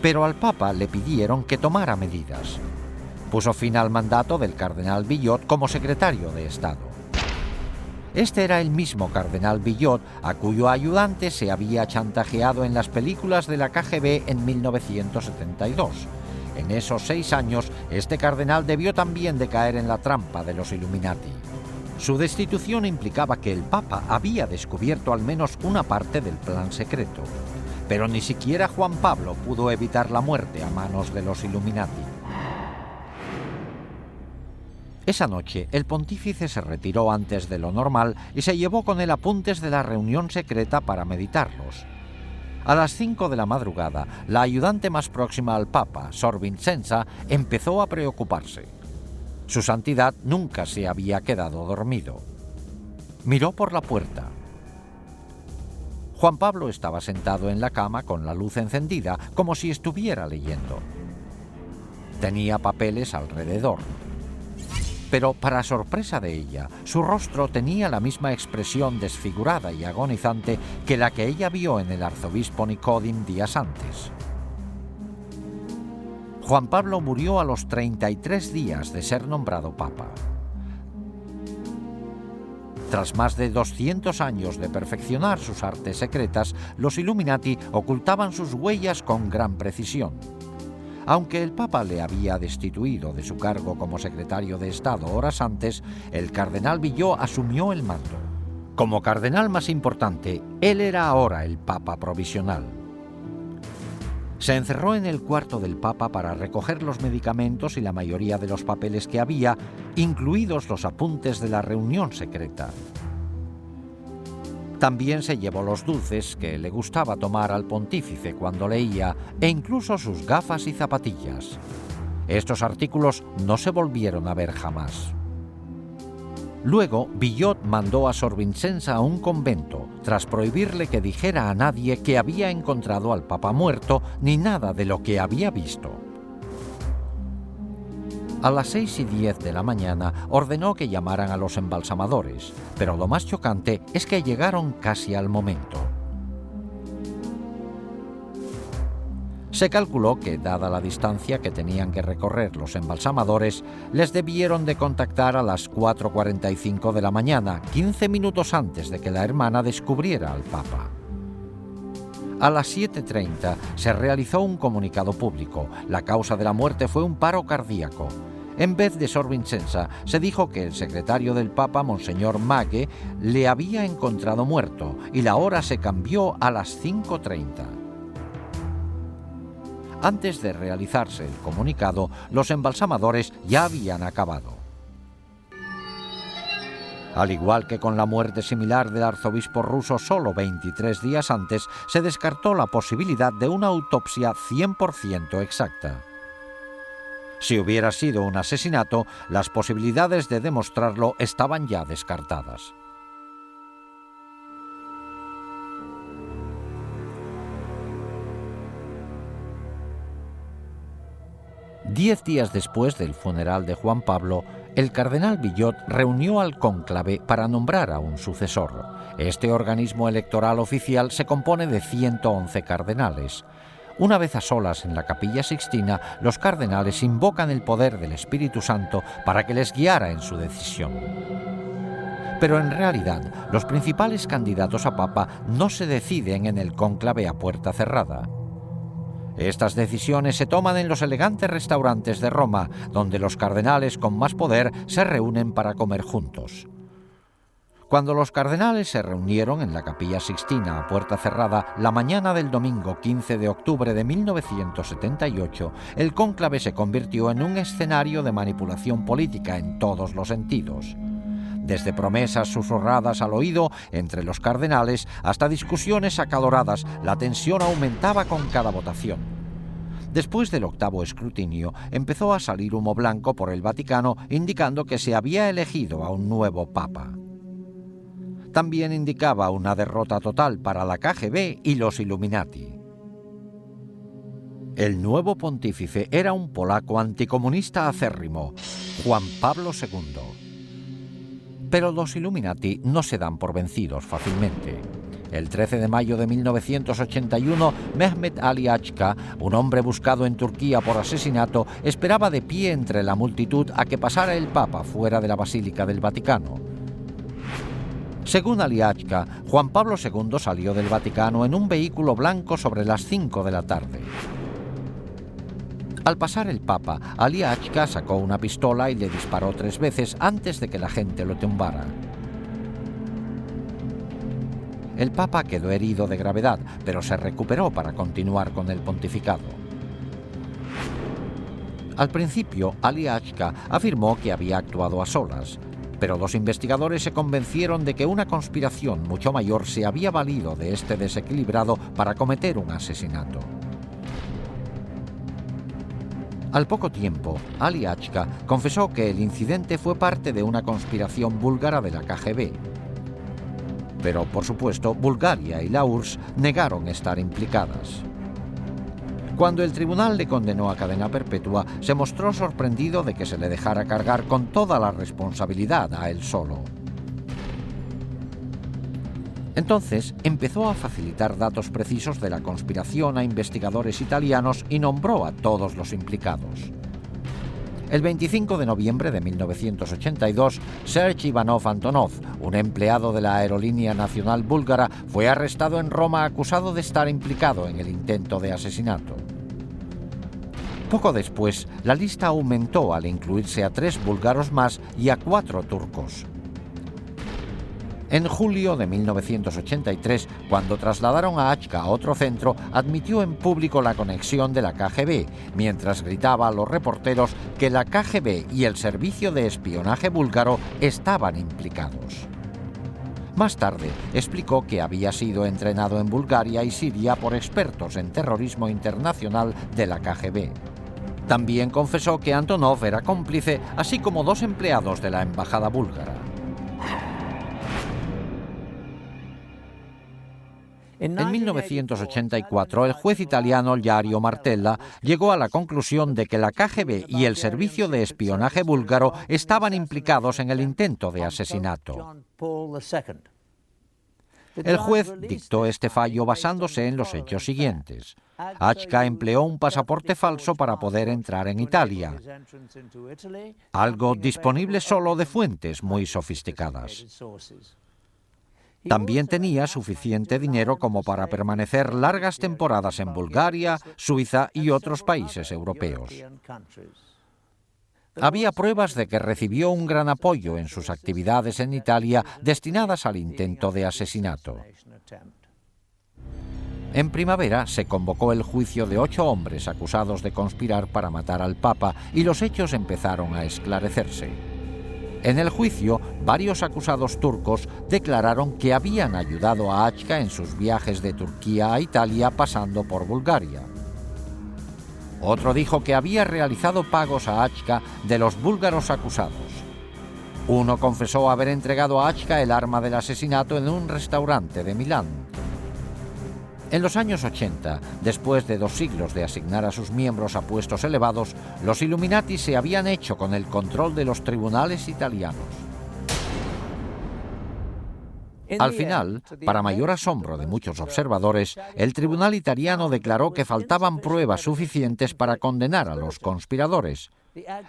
pero al Papa le pidieron que tomara medidas. Puso fin al mandato del cardenal Billot como secretario de Estado. Este era el mismo cardenal Billot a cuyo ayudante se había chantajeado en las películas de la KGB en 1972. En esos 6 años, este cardenal debió también de caer en la trampa de los Illuminati. Su destitución implicaba que el Papa había descubierto al menos una parte del plan secreto. Pero ni siquiera Juan Pablo pudo evitar la muerte a manos de los Illuminati. Esa noche, el pontífice se retiró antes de lo normal y se llevó con él apuntes de la reunión secreta para meditarlos. A las 5 de la madrugada, la ayudante más próxima al Papa, Sor Vincenza, empezó a preocuparse. Su santidad nunca se había quedado dormido. Miró por la puerta. Juan Pablo estaba sentado en la cama con la luz encendida, como si estuviera leyendo. Tenía papeles alrededor. Pero, para sorpresa de ella, su rostro tenía la misma expresión desfigurada y agonizante que la que ella vio en el arzobispo Nicodim días antes. Juan Pablo murió a los 33 días de ser nombrado Papa. Tras más de 200 años de perfeccionar sus artes secretas, los Illuminati ocultaban sus huellas con gran precisión. Aunque el Papa le había destituido de su cargo como secretario de Estado horas antes, el cardenal Billot asumió el mando. Como cardenal más importante, él era ahora el Papa provisional. Se encerró en el cuarto del Papa para recoger los medicamentos y la mayoría de los papeles que había, incluidos los apuntes de la reunión secreta. También se llevó los dulces que le gustaba tomar al pontífice cuando leía, e incluso sus gafas y zapatillas. Estos artículos no se volvieron a ver jamás. Luego, Billot mandó a Sor Vincenza a un convento, tras prohibirle que dijera a nadie que había encontrado al Papa muerto ni nada de lo que había visto. A las 6:10 de la mañana ordenó que llamaran a los embalsamadores, pero lo más chocante es que llegaron casi al momento. Se calculó que, dada la distancia que tenían que recorrer los embalsamadores, les debieron de contactar a las 4:45 de la mañana, 15 minutos antes de que la hermana descubriera al Papa. A las 7:30 se realizó un comunicado público. La causa de la muerte fue un paro cardíaco. En vez de Sor Vincenza, se dijo que el secretario del Papa, Monseñor Maghe, le había encontrado muerto y la hora se cambió a las 5:30. Antes de realizarse el comunicado, los embalsamadores ya habían acabado. Al igual que con la muerte similar del arzobispo ruso solo 23 días antes, se descartó la posibilidad de una autopsia 100% exacta. Si hubiera sido un asesinato, las posibilidades de demostrarlo estaban ya descartadas. Diez días después del funeral de Juan Pablo, el cardenal Billot reunió al cónclave para nombrar a un sucesor. Este organismo electoral oficial se compone de 111 cardenales. Una vez a solas en la Capilla Sixtina, los cardenales invocan el poder del Espíritu Santo para que les guiara en su decisión. Pero en realidad, los principales candidatos a papa no se deciden en el cónclave a puerta cerrada. Estas decisiones se toman en los elegantes restaurantes de Roma, donde los cardenales con más poder se reúnen para comer juntos. Cuando los cardenales se reunieron en la Capilla Sixtina a puerta cerrada la mañana del domingo 15 de octubre de 1978, el cónclave se convirtió en un escenario de manipulación política en todos los sentidos. Desde promesas susurradas al oído entre los cardenales hasta discusiones acaloradas, la tensión aumentaba con cada votación. Después del octavo escrutinio, empezó a salir humo blanco por el Vaticano indicando que se había elegido a un nuevo papa. También indicaba una derrota total para la KGB y los Illuminati. El nuevo pontífice era un polaco anticomunista acérrimo, Juan Pablo II. Pero los Illuminati no se dan por vencidos fácilmente. El 13 de mayo de 1981, Mehmet Ali Achka, un hombre buscado en Turquía por asesinato, esperaba de pie entre la multitud a que pasara el Papa fuera de la Basílica del Vaticano. Según Ali Achka, Juan Pablo II salió del Vaticano en un vehículo blanco sobre las 5 de la tarde. Al pasar el Papa, Ali Achka sacó una pistola y le disparó 3 veces antes de que la gente lo tumbara. El Papa quedó herido de gravedad, pero se recuperó para continuar con el pontificado. Al principio, Ali Achka afirmó que había actuado a solas, pero los investigadores se convencieron de que una conspiración mucho mayor se había valido de este desequilibrado para cometer un asesinato. Al poco tiempo, Ali Achka confesó que el incidente fue parte de una conspiración búlgara de la KGB. Pero, por supuesto, Bulgaria y la URSS negaron estar implicadas. Cuando el tribunal le condenó a cadena perpetua, se mostró sorprendido de que se le dejara cargar con toda la responsabilidad a él solo. Entonces empezó a facilitar datos precisos de la conspiración a investigadores italianos y nombró a todos los implicados. El 25 de noviembre de 1982, Serge Ivanov Antonov, un empleado de la Aerolínea Nacional Búlgara, fue arrestado en Roma acusado de estar implicado en el intento de asesinato. Poco después, la lista aumentó al incluirse a 3 búlgaros más y a 4 turcos. En julio de 1983, cuando trasladaron a Achka a otro centro, admitió en público la conexión de la KGB, mientras gritaba a los reporteros que la KGB y el servicio de espionaje búlgaro estaban implicados. Más tarde, explicó que había sido entrenado en Bulgaria y Siria por expertos en terrorismo internacional de la KGB. También confesó que Antonov era cómplice, así como 2 empleados de la embajada búlgara. En 1984, el juez italiano Ilario Martella llegó a la conclusión de que la KGB y el servicio de espionaje búlgaro estaban implicados en el intento de asesinato. El juez dictó este fallo basándose en los hechos siguientes. Achka empleó un pasaporte falso para poder entrar en Italia, algo disponible solo de fuentes muy sofisticadas. También tenía suficiente dinero como para permanecer largas temporadas en Bulgaria, Suiza y otros países europeos. Había pruebas de que recibió un gran apoyo en sus actividades en Italia destinadas al intento de asesinato. En primavera se convocó el juicio de 8 hombres acusados de conspirar para matar al Papa y los hechos empezaron a esclarecerse. En el juicio, varios acusados turcos declararon que habían ayudado a Achka en sus viajes de Turquía a Italia pasando por Bulgaria. Otro dijo que había realizado pagos a Achka de los búlgaros acusados. Uno confesó haber entregado a Achka el arma del asesinato en un restaurante de Milán. En los años 80, después de 2 siglos de asignar a sus miembros a puestos elevados, los Illuminati se habían hecho con el control de los tribunales italianos. Al final, para mayor asombro de muchos observadores, el tribunal italiano declaró que faltaban pruebas suficientes para condenar a los conspiradores.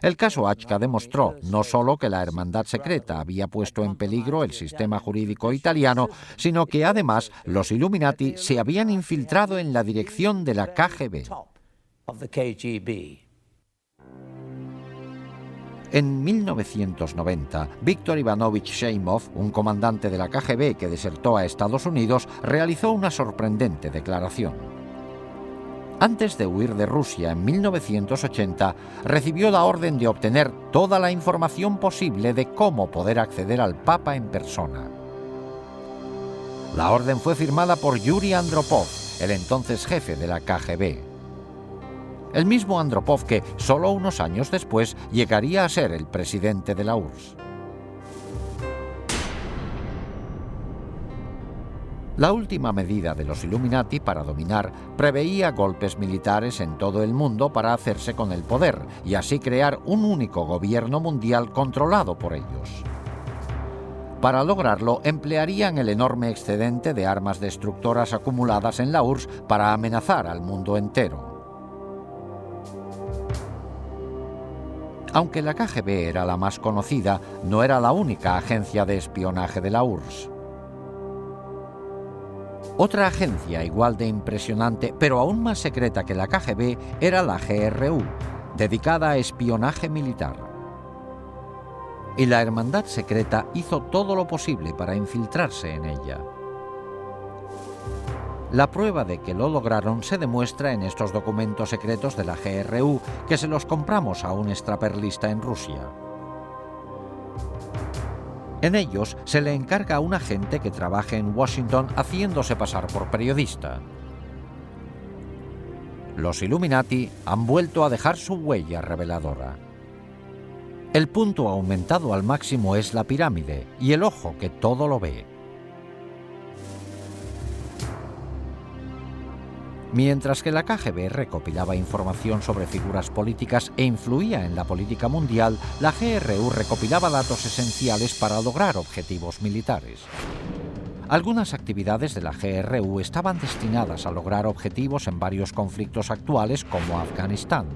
El caso Achca demostró no solo que la hermandad secreta había puesto en peligro el sistema jurídico italiano, sino que además los Illuminati se habían infiltrado en la dirección de la KGB. En 1990, Víktor Ivanovich Sheimov, un comandante de la KGB que desertó a Estados Unidos, realizó una sorprendente declaración. Antes de huir de Rusia en 1980, recibió la orden de obtener toda la información posible de cómo poder acceder al Papa en persona. La orden fue firmada por Yuri Andropov, el entonces jefe de la KGB. El mismo Andropov que, solo unos años después, llegaría a ser el presidente de la URSS. La última medida de los Illuminati para dominar preveía golpes militares en todo el mundo para hacerse con el poder y así crear un único gobierno mundial controlado por ellos. Para lograrlo, emplearían el enorme excedente de armas destructoras acumuladas en la URSS para amenazar al mundo entero. Aunque la KGB era la más conocida, no era la única agencia de espionaje de la URSS. Otra agencia igual de impresionante, pero aún más secreta que la KGB, era la GRU, dedicada a espionaje militar. Y la hermandad secreta hizo todo lo posible para infiltrarse en ella. La prueba de que lo lograron se demuestra en estos documentos secretos de la GRU que se los compramos a un extraperlista en Rusia. En ellos se le encarga a un agente que trabaje en Washington haciéndose pasar por periodista. Los Illuminati han vuelto a dejar su huella reveladora. El punto aumentado al máximo es la pirámide y el ojo que todo lo ve. Mientras que la KGB recopilaba información sobre figuras políticas e influía en la política mundial, la GRU recopilaba datos esenciales para lograr objetivos militares. Algunas actividades de la GRU estaban destinadas a lograr objetivos en varios conflictos actuales como Afganistán.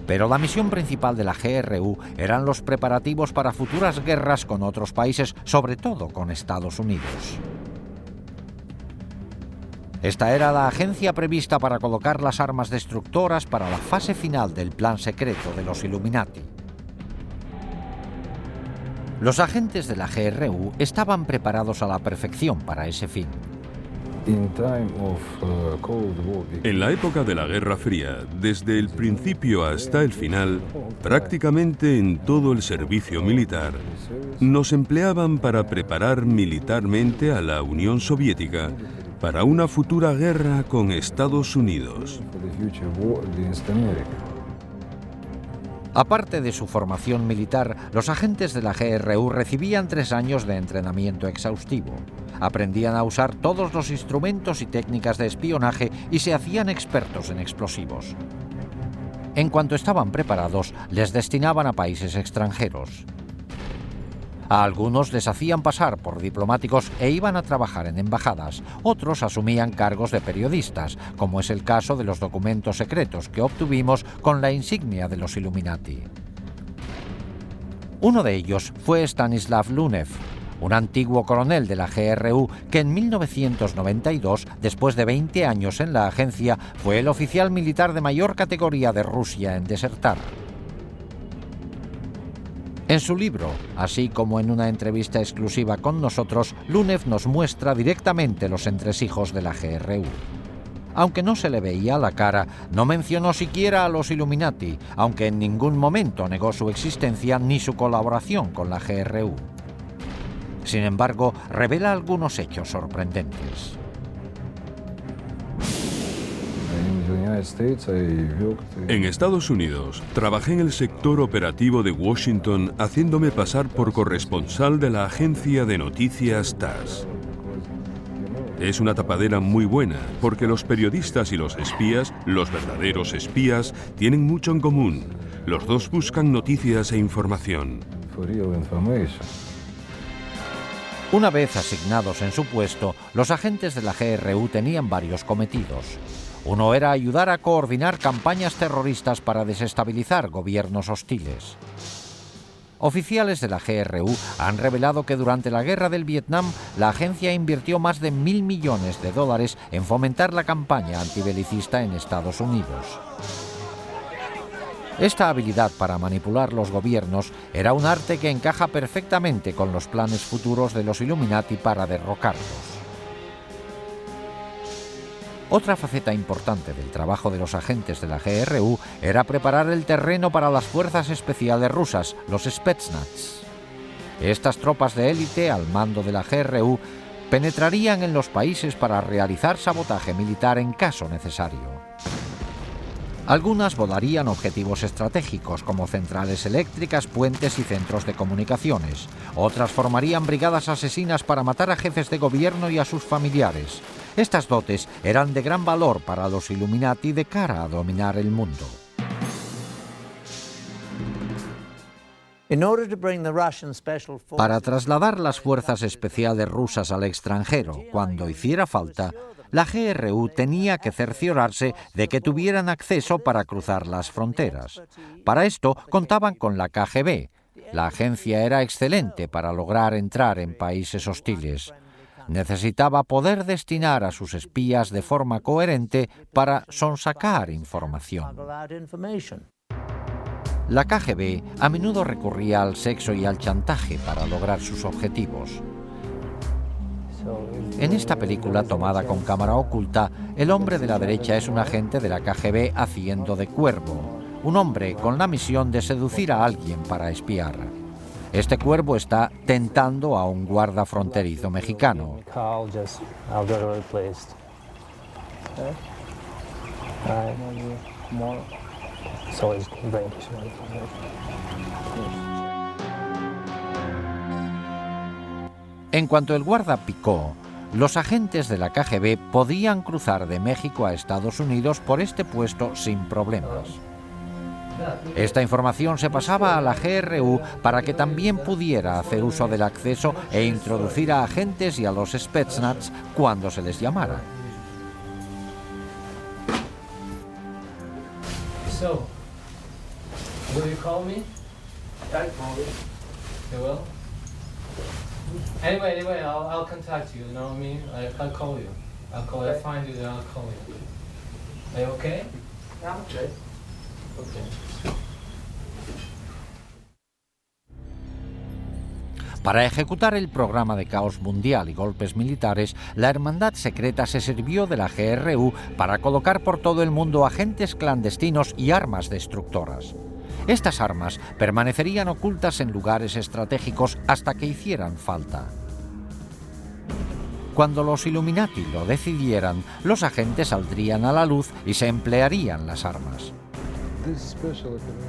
Pero la misión principal de la GRU eran los preparativos para futuras guerras con otros países, sobre todo con Estados Unidos. Esta era la agencia prevista para colocar las armas destructoras para la fase final del plan secreto de los Illuminati. Los agentes de la GRU estaban preparados a la perfección para ese fin. En la época de la Guerra Fría, desde el principio hasta el final, prácticamente en todo el servicio militar, nos empleaban para preparar militarmente a la Unión Soviética para una futura guerra con Estados Unidos. Aparte de su formación militar, los agentes de la GRU recibían 3 años de entrenamiento exhaustivo. Aprendían a usar todos los instrumentos y técnicas de espionaje y se hacían expertos en explosivos. En cuanto estaban preparados, les destinaban a países extranjeros. A algunos les hacían pasar por diplomáticos e iban a trabajar en embajadas. Otros asumían cargos de periodistas, como es el caso de los documentos secretos que obtuvimos con la insignia de los Illuminati. Uno de ellos fue Stanislav Lunev, un antiguo coronel de la GRU que en 1992, después de 20 años en la agencia, fue el oficial militar de mayor categoría de Rusia en desertar. En su libro, así como en una entrevista exclusiva con nosotros, Lunev nos muestra directamente los entresijos de la GRU. Aunque no se le veía la cara, no mencionó siquiera a los Illuminati, aunque en ningún momento negó su existencia ni su colaboración con la GRU. Sin embargo, revela algunos hechos sorprendentes. En Estados Unidos, trabajé en el sector operativo de Washington haciéndome pasar por corresponsal de la agencia de noticias TASS. Es una tapadera muy buena, porque los periodistas y los espías, los verdaderos espías, tienen mucho en común. Los dos buscan noticias e información. Una vez asignados en su puesto, los agentes de la GRU tenían varios cometidos. Uno era ayudar a coordinar campañas terroristas para desestabilizar gobiernos hostiles. Oficiales de la GRU han revelado que durante la guerra del Vietnam, la agencia invirtió más de $1.000 millones en fomentar la campaña antibelicista en Estados Unidos. Esta habilidad para manipular los gobiernos era un arte que encaja perfectamente con los planes futuros de los Illuminati para derrocarlos. Otra faceta importante del trabajo de los agentes de la GRU era preparar el terreno para las fuerzas especiales rusas, los Spetsnaz. Estas tropas de élite al mando de la GRU penetrarían en los países para realizar sabotaje militar en caso necesario. Algunas volarían objetivos estratégicos como centrales eléctricas, puentes y centros de comunicaciones. Otras formarían brigadas asesinas para matar a jefes de gobierno y a sus familiares. Estas dotes eran de gran valor para los Illuminati de cara a dominar el mundo. Para trasladar las fuerzas especiales rusas al extranjero cuando hiciera falta, la GRU tenía que cerciorarse de que tuvieran acceso para cruzar las fronteras. Para esto contaban con la KGB. La agencia era excelente para lograr entrar en países hostiles. Necesitaba poder destinar a sus espías de forma coherente para sonsacar información. La KGB a menudo recurría al sexo y al chantaje para lograr sus objetivos. En esta película, tomada con cámara oculta, el hombre de la derecha es un agente de la KGB haciendo de cuervo, un hombre con la misión de seducir a alguien para espiar. Este cuervo está tentando a un guarda fronterizo mexicano. En cuanto el guarda picó, los agentes de la KGB podían cruzar de México a Estados Unidos por este puesto sin problemas. Esta información se pasaba a la GRU para que también pudiera hacer uso del acceso e introducir a agentes y a los Spetsnaz cuando se les llamara. So, will you call me? I call you. You will? Anyway, I'll contact you, you know what I mean? I'll call you. I'll find you, then I'll call you. Are you okay? Yeah, okay. Okay. Para ejecutar el programa de caos mundial y golpes militares, la Hermandad Secreta se sirvió de la GRU para colocar por todo el mundo agentes clandestinos y armas destructoras. Estas armas permanecerían ocultas en lugares estratégicos hasta que hicieran falta. Cuando los Illuminati lo decidieran, los agentes saldrían a la luz y se emplearían las armas.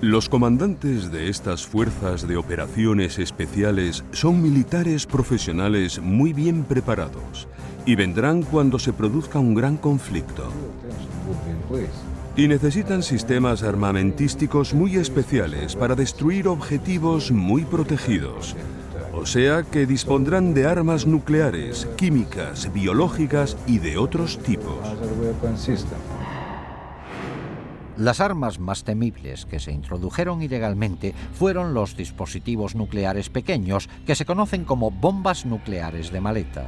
Los comandantes de estas fuerzas de operaciones especiales son militares profesionales muy bien preparados y vendrán cuando se produzca un gran conflicto. Y necesitan sistemas armamentísticos muy especiales para destruir objetivos muy protegidos. O sea que dispondrán de armas nucleares, químicas, biológicas y de otros tipos. Las armas más temibles que se introdujeron ilegalmente fueron los dispositivos nucleares pequeños, que se conocen como bombas nucleares de maleta.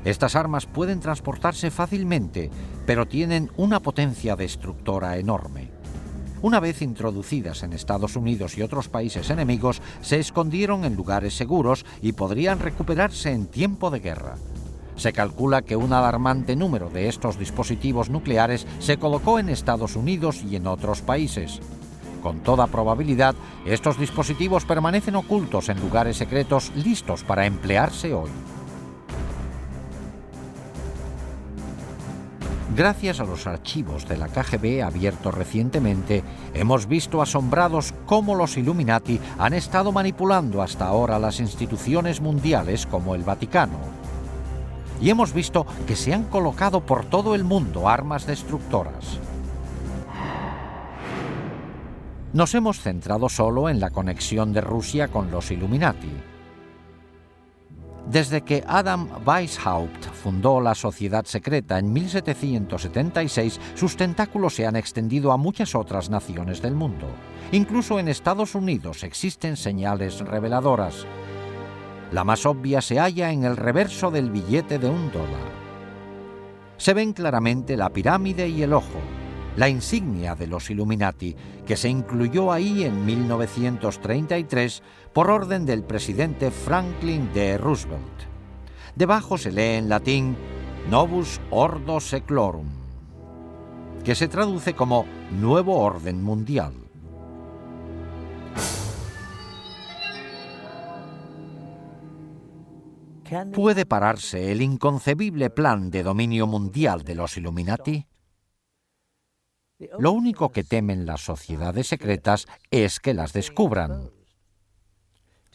Estas armas pueden transportarse fácilmente, pero tienen una potencia destructora enorme. Una vez introducidas en Estados Unidos y otros países enemigos, se escondieron en lugares seguros y podrían recuperarse en tiempo de guerra. Se calcula que un alarmante número de estos dispositivos nucleares se colocó en Estados Unidos y en otros países. Con toda probabilidad, estos dispositivos permanecen ocultos en lugares secretos listos para emplearse hoy. Gracias a los archivos de la KGB abiertos recientemente, hemos visto asombrados cómo los Illuminati han estado manipulando hasta ahora las instituciones mundiales como el Vaticano. Y hemos visto que se han colocado por todo el mundo armas destructoras. Nos hemos centrado solo en la conexión de Rusia con los Illuminati. Desde que Adam Weishaupt fundó la Sociedad Secreta en 1776, sus tentáculos se han extendido a muchas otras naciones del mundo. Incluso en Estados Unidos existen señales reveladoras. La más obvia se halla en el reverso del billete de $1. Se ven claramente la pirámide y el ojo, la insignia de los Illuminati, que se incluyó ahí en 1933 por orden del presidente Franklin D. Roosevelt. Debajo se lee en latín Novus Ordo Seclorum, que se traduce como Nuevo Orden Mundial. ¿Puede pararse el inconcebible plan de dominio mundial de los Illuminati? Lo único que temen las sociedades secretas es que las descubran.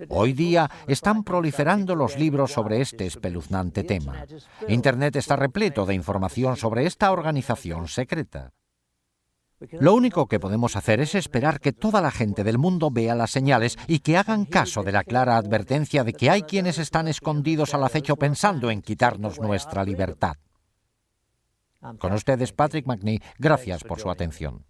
Hoy día están proliferando los libros sobre este espeluznante tema. Internet está repleto de información sobre esta organización secreta. Lo único que podemos hacer es esperar que toda la gente del mundo vea las señales y que hagan caso de la clara advertencia de que hay quienes están escondidos al acecho pensando en quitarnos nuestra libertad. Con ustedes, Patrick Macnee, gracias por su atención.